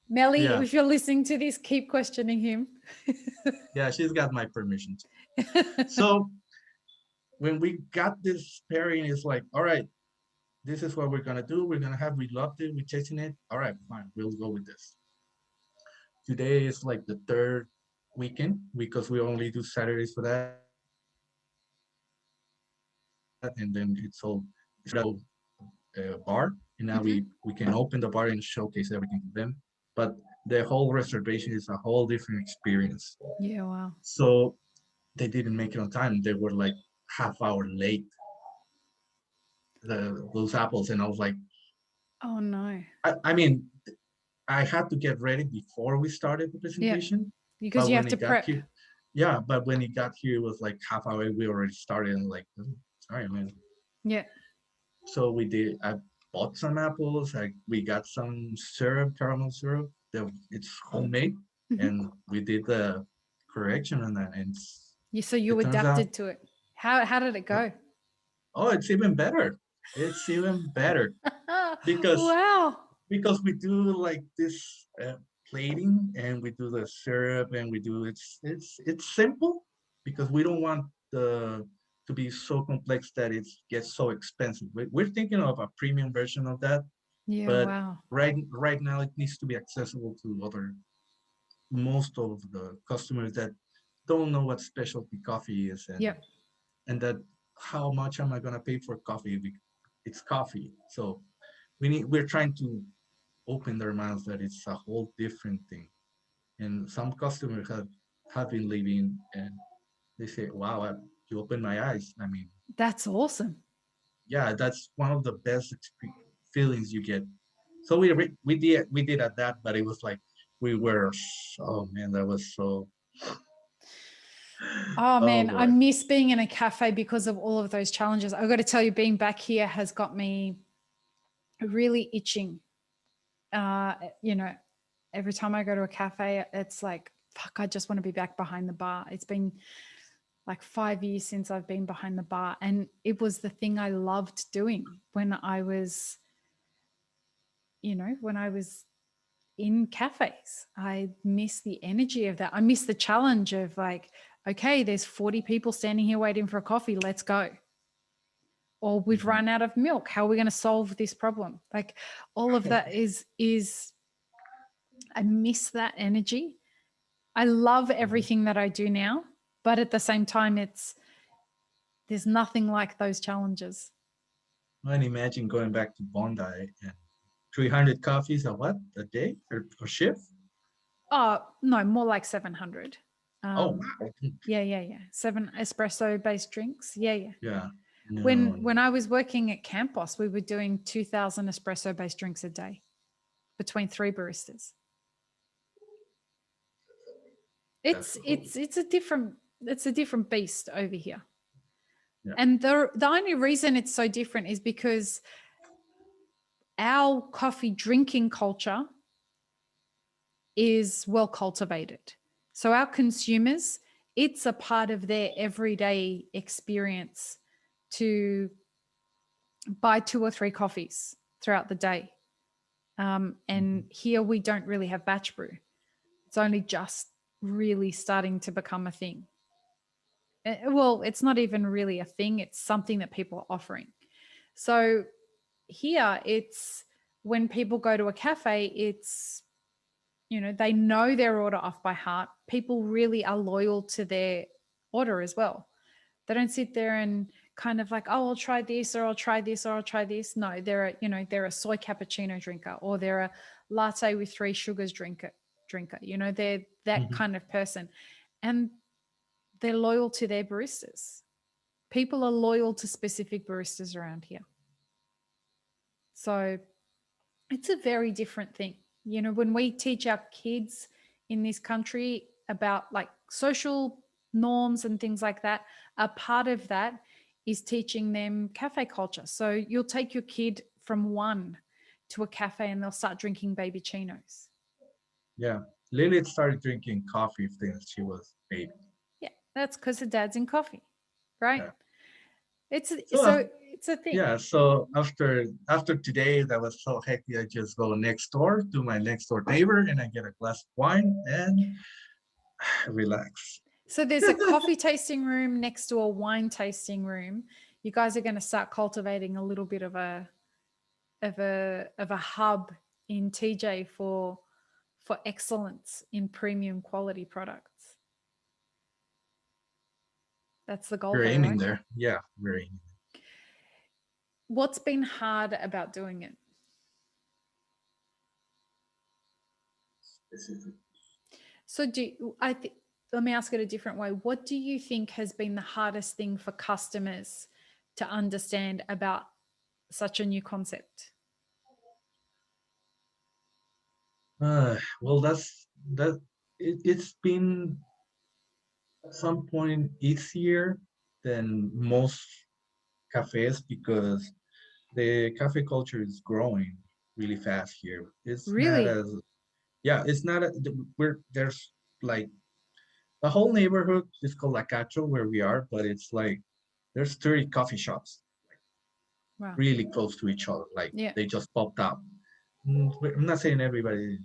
Melly, Yeah, if you're listening to this, keep questioning him. yeah, she's got my permission. So when we got this pairing, it's like, all right, this is what we're gonna do. We're gonna have, we loved it, we're tasting it. All right, fine, we'll go with this. Today is like the third weekend because we only do Saturdays for that, and then it's all bar, and now Mhm. we can open the bar and showcase everything to them. But the whole reservation is a whole different experience. Yeah, wow. So they didn't make it on time. They were like half hour late. Those apples, and I was like, Oh no. I mean, I had to get ready before we started the Yeah, presentation. because But you when have to it got prep. here, yeah, but when it got here, it was like half hour. We already started, and like, "Oh, sorry, man." Yeah. So we did. I bought some apples. We got some syrup, caramel syrup. That it's homemade, Mhm. and we did the correction on that. And So you it turns out, adapted to it. How did it go? oh, it's even better. It's even better because Wow. we do like this plating, and we do the syrup, and we do it's simple because we don't want the to be so complex that it gets so expensive. We're thinking of a premium version of that, Yeah, but wow. right now it needs to be accessible to other most of the customers that don't know what specialty coffee is, Yep. and that how much am I gonna pay for coffee? It's coffee, so we're trying to open their minds that it's a whole different thing. And some customers have been leaving, and they say, "Wow, you opened my eyes." I mean, That's awesome. yeah, that's one of the best feelings you get. So we did at that, but it was like we were. Oh man, that was so. Oh Oh man, I boy. miss being in a cafe because of all of those challenges. I've got to tell you, being back here has got me really itching. You know, every time I go to a cafe, it's like, fuck, I just want to be back behind the bar. It's been like 5 years since I've been behind the bar. And it was the thing I loved doing when I was, when I was in cafes. I miss the energy of that. I miss the challenge of like, okay, there's 40 people standing here waiting for a coffee. Let's go. Or we've Mhm. run out of milk. How are we going to solve this problem? Like all of that is I miss that energy. I love Mhm. everything that I do now, but at the same time, there's nothing like those challenges. And imagine going back to Bondi and 300 coffees a what a day or shift. Oh, no, more like 700. Oh Um, wow. yeah. 7 espresso based drinks. Yeah. Yeah. No, When no. I was working at Campos, we were doing 2,000 espresso based drinks a day between 3 baristas. That's It's a whole. it's it's a different it's a different beast over here. Yeah. And the only reason it's so different is because our coffee drinking culture is well cultivated. So our consumers, it's a part of their everyday experience to buy 2 or 3 coffees throughout the day. And Mhm. here we don't really have batch brew. It's only just really starting to become a thing. Well, it's not even really a thing. It's something that people are offering. So here it's when people go to a cafe, it's, they know their order off by heart. People really are loyal to their order as well. They don't sit there and kind of like, oh, I'll try this or I'll try this or I'll try this. No, they're a soy cappuccino drinker, or they're a latte with 3 sugars drinker. They're that Mhm. kind of person. And they're loyal to their baristas. People are loyal to specific baristas around here. So it's a very different thing. When we teach our kids in this country about like social norms and things like that, a part of that is teaching them cafe culture. So you'll take your kid from 1 to a cafe and they'll start drinking baby chinos. Yeah. Lily started drinking coffee since she was baby. Yeah, that's because her dad's in coffee, right? Yeah. It's So so it's a thing. yeah, so after today that was so hectic, I just go next door to my next door neighbor and I get a glass of wine and relax. So there's a coffee tasting room next to a wine tasting room. You guys are going to start cultivating a little bit of a hub in TJ for excellence in premium quality products. That's the goal We're there, aiming right? there. Yeah, we're aiming. What's been hard about doing it? Specific. So let me ask it a different way. What do you think has been the hardest thing for customers to understand about such a new concept? Well, that it's been at some point easier than most cafes because the cafe culture is growing really fast here. It's not Really? as yeah, it's not a, we're there's like the whole neighborhood is called La Cacho where we are, but it's like there's 30 coffee shops Wow. really close to each other. Like Yeah. they just popped up. I'm not saying everybody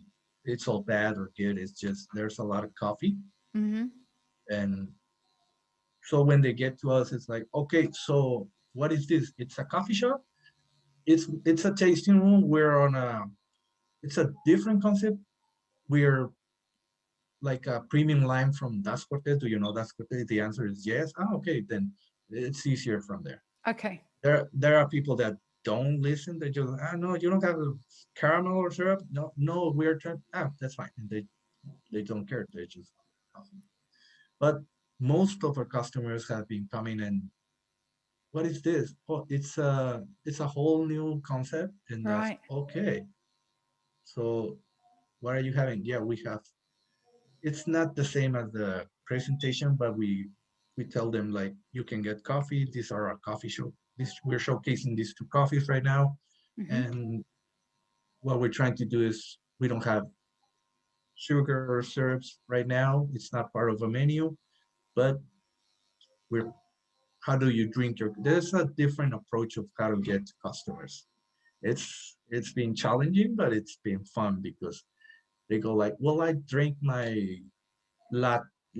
it's all bad or good. It's just there's a lot of coffee, Mm-hmm. and so when they get to us, it's like, okay, so what is this? It's a coffee shop. It's a tasting room. We're on a. It's a different concept. We're like a premium line from Das Cortez. Do you know Das Cortez? The answer is yes. Ah, okay, then it's easier from there. Okay. There are people that don't listen. They just no, you don't have a caramel or syrup. No, no, we're trying. That's fine. And they don't care. They just. But most of our customers have been coming and what is this? Oh, it's a whole new concept, and that's Right. okay. So what are you having? Yeah, we have. It's not the same as the presentation, but we tell them like you can get coffee. These are our coffee shop. This we're showcasing these two coffees right now, Mm-hmm. and what we're trying to do is we don't have sugar or syrups right now. It's not part of a menu, but we're how do you drink your there's a different approach of how to get to customers. It's been challenging, but it's been fun because they go like, well, I drink my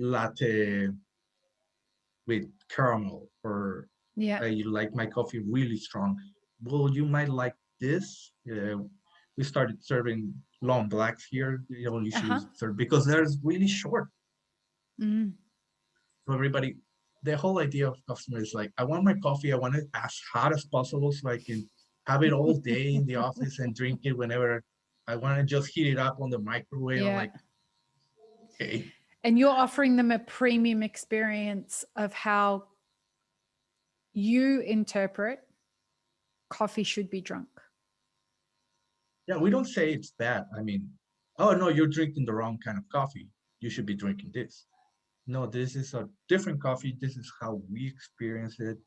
latte with caramel, or Yeah. I like my coffee really strong. Well, you might like this. We started serving long blacks here. They don't usually Uh-huh. serve because they're really short. Mm. So everybody, the whole idea of customer is like, I want my coffee, I want it as hot as possible so I can have it all day in the office and drink it whenever I want to just heat it up on the microwave. I'm Yeah. like, okay. And you're offering them a premium experience of how you interpret coffee should be drunk. Yeah, we don't say it's bad. I mean, oh no, you're drinking the wrong kind of coffee. You should be drinking this. No, this is a different coffee. This is how we experience it.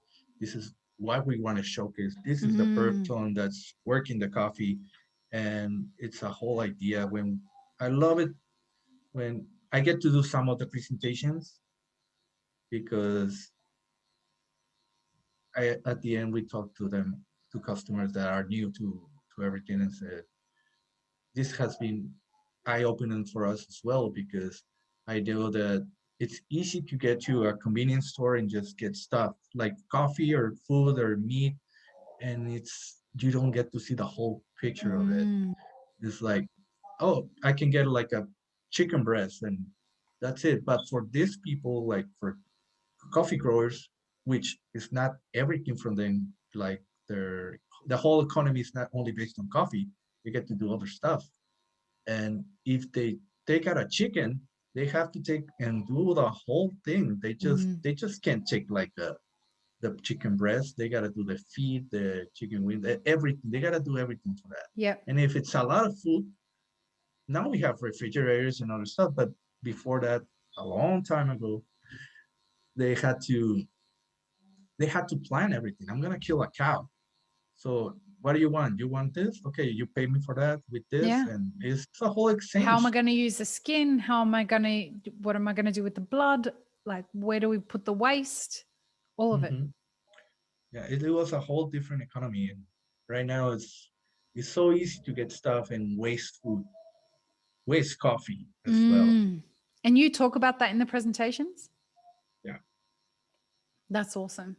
This is what we want to showcase. This is the Mm. person that's working the coffee. And it's a whole idea when I love it when I get to do some of the presentations because I at the end we talk to them to customers that are new to everything and said this has been eye-opening for us as well because I know that it's easy to get to a convenience store and just get stuff like coffee or food or meat, and it's you don't get to see the whole picture of it. Mm. It's like, oh, I can get like a chicken breast and that's it. But for these people, like for coffee growers, which is not everything from them, like the whole economy is not only based on coffee. They get to do other stuff. And if they take out a chicken, they have to take and do the whole thing. Mm. They just can't take like the chicken breast. They gotta do the feet, the chicken wing, everything. They gotta do everything for that. Yep. And if it's a lot of food, now we have refrigerators and other stuff. But before that, a long time ago, they had to they had to plan everything. I'm gonna kill a cow. So what do you want? You want this? Okay, you pay me for that with this, Yeah. and it's a whole exchange. How am I going to use the skin? What am I going to do with the blood? Like, where do we put the waste? All of it. Yeah, it was a whole different economy, and right now it's so easy to get stuff and waste food, waste coffee as well. And you talk about that in the presentations? Yeah. That's awesome.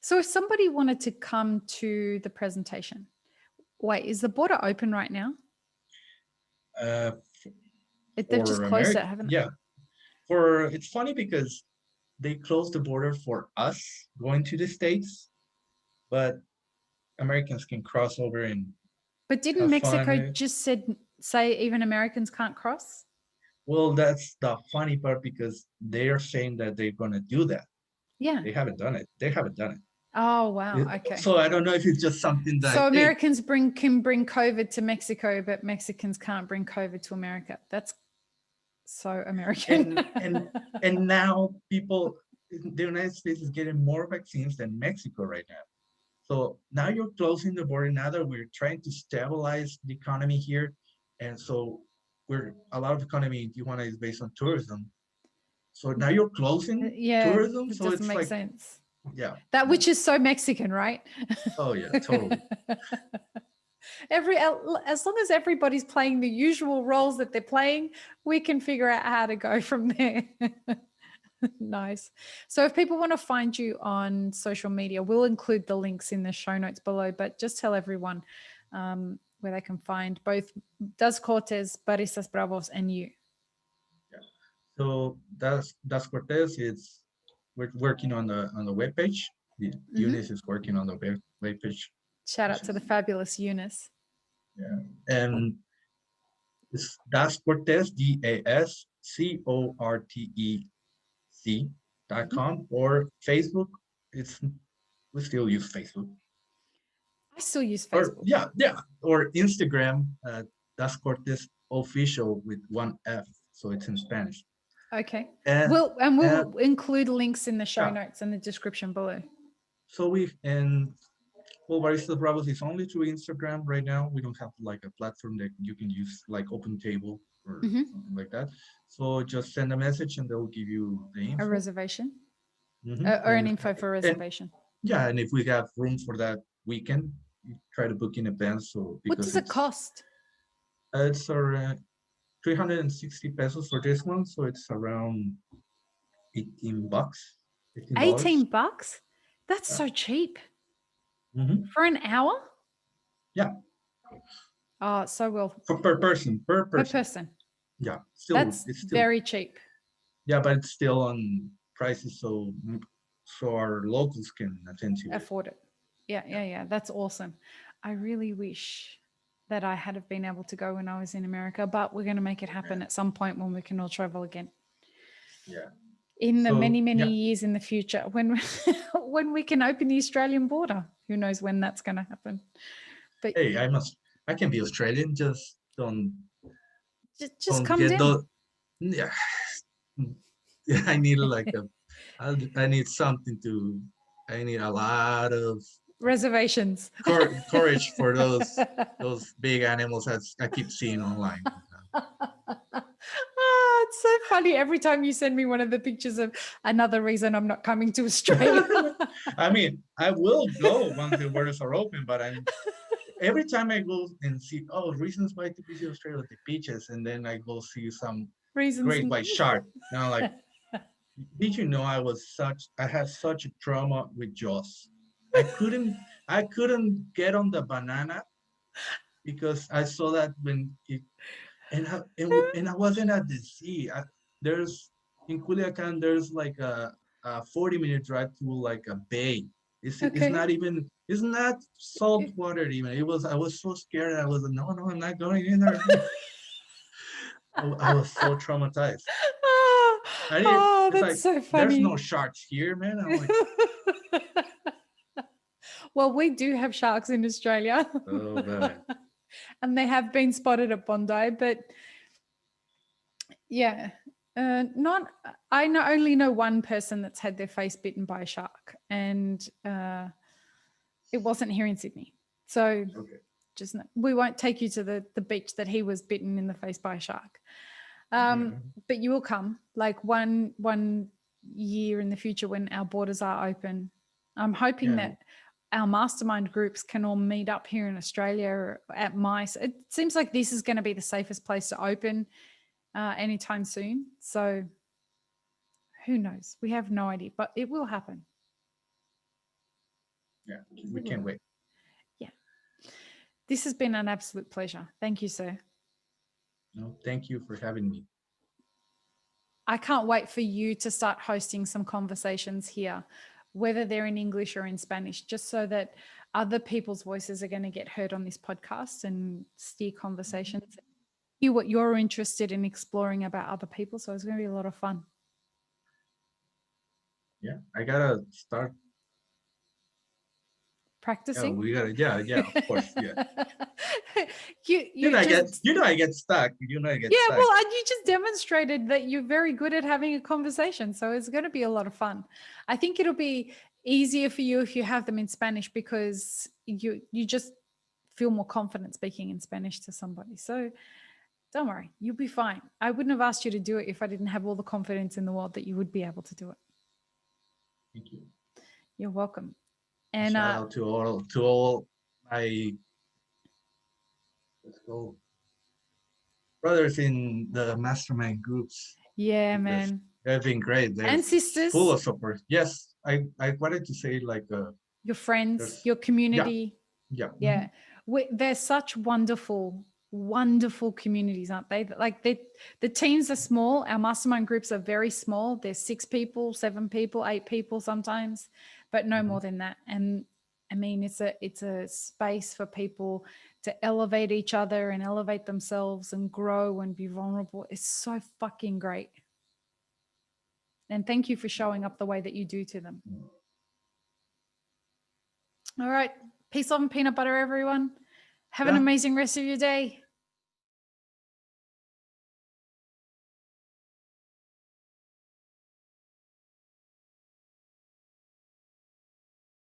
So if somebody wanted to come to the presentation, wait, is the border open right now? They've just closed it, haven't they? Yeah. It's funny because they closed the border for us going to the States, but Americans can cross over and But didn't have Mexico fun. just say even Americans can't cross? Well, that's the funny part because they are saying that they're going to do that. Yeah. They haven't done it. Oh, wow. Okay. So I don't know if it's just something that. So Americans can bring COVID to Mexico, but Mexicans can't bring COVID to America. That's so American. And now people, the United States is getting more vaccines than Mexico right now. So now you're closing the border. Now that we're trying to stabilize the economy here, and so a lot of economy in Tijuana is based on tourism. So now you're closing tourism. It So doesn't it's make like sense. Yeah. That which is so Mexican, right? Oh yeah, totally. As long as everybody's playing the usual roles that they're playing, we can figure out how to go from there. Nice. So if people want to find you on social media, we'll include the links in the show notes below, but just tell everyone where they can find both Das Cortez, Baristas Bravos, and you. Yeah. So that's Cortez. We're working on the webpage. Eunice is working on the webpage. Shout out to the fabulous Eunice. Yeah. And it's Das Cortez, DASCORTEZ.com or Facebook. We still use Facebook. I still use Facebook. Or Instagram, Das Cortez Official with one F, so it's in Spanish. Okay. We'll include links in the show notes and the description below. So Baristas Bravos is only through Instagram right now. We don't have like a platform that you can use like Open Table or something like that. So just send a message and they'll give you the info. A reservation? Or an info for a reservation. And if we have room for that weekend, you try to book in advance. What does it cost? It's around 360 pesos for this one. So it's around $18. $18? That's so cheap. For an hour? Yeah. So well. Per person. Yeah. That's very cheap. Yeah, but it's still on prices, so our locals can attend to afford it. Yeah. That's awesome. I really wish that I had have been able to go when I was in America, but we're going to make it happen at some point when we can all travel again. Yeah. In the many years in the future, when we can open the Australian border, who knows when that's going to happen? But hey, I can be Australian. Just don't come down. Yeah. I need I need I need a lot of reservations, courage for those big animals that I keep seeing online. It's so funny. Every time you send me one of the pictures of another reason I'm not coming to Australia. I mean, I will go once the borders are open, but every time I go and see, reasons why to visit Australia, the beaches, and then I go see some great white shark. And I'm like, did you know I had such a trauma with Jaws? I couldn't get on the banana because I saw that and I wasn't at the sea. In Culiacan, there's like a 40-minute drive to like a bay. It's not salt water even. I was so scared. I was like, no, I'm not going in there. I was so traumatized. That's so funny. There's no sharks here, man. I'm like, well, we do have sharks in Australia. Oh man. And they have been spotted at Bondi, but yeah, I only know one person that's had their face bitten by a shark, and it wasn't here in Sydney. So Okay. just we won't take you to the beach that he was bitten in the face by a shark. But you will come like one year in the future when our borders are open. I'm hoping that our mastermind groups can all meet up here in Australia or at MICE. It seems like this is going to be the safest place to open anytime soon. So who knows? We have no idea, but it will happen. Yeah, we can't wait. Yeah. This has been an absolute pleasure. Thank you, sir. No, thank you for having me. I can't wait for you to start hosting some conversations here, whether they're in English or in Spanish, just so that other people's voices are going to get heard on this podcast and steer conversations. Hear what you're interested in exploring about other people. So it's going to be a lot of fun. Yeah, I gotta start Practicing. we gotta. Yeah, of course. Yeah. I get stuck. I get stuck. Yeah, well, and you just demonstrated that you're very good at having a conversation. So it's going to be a lot of fun. I think it'll be easier for you if you have them in Spanish because you just feel more confident speaking in Spanish to somebody. So don't worry, you'll be fine. I wouldn't have asked you to do it if I didn't have all the confidence in the world that you would be able to do it. Thank you. You're welcome. And shout out to all my brothers in the mastermind groups. Yeah, man. They've been great. And sisters. Full of support. Yes, I wanted to say like your friends, your community. Yeah. They're such wonderful communities, aren't they? Like the teams are small. Our mastermind groups are very small. There's 6 people, 7 people, 8 people sometimes, but no more than that. And I mean, it's a space for people to elevate each other and elevate themselves and grow and be vulnerable. It's so fucking great. And thank you for showing up the way that you do to them. All right. Peace, love, and peanut butter, everyone. Have an amazing rest of your day.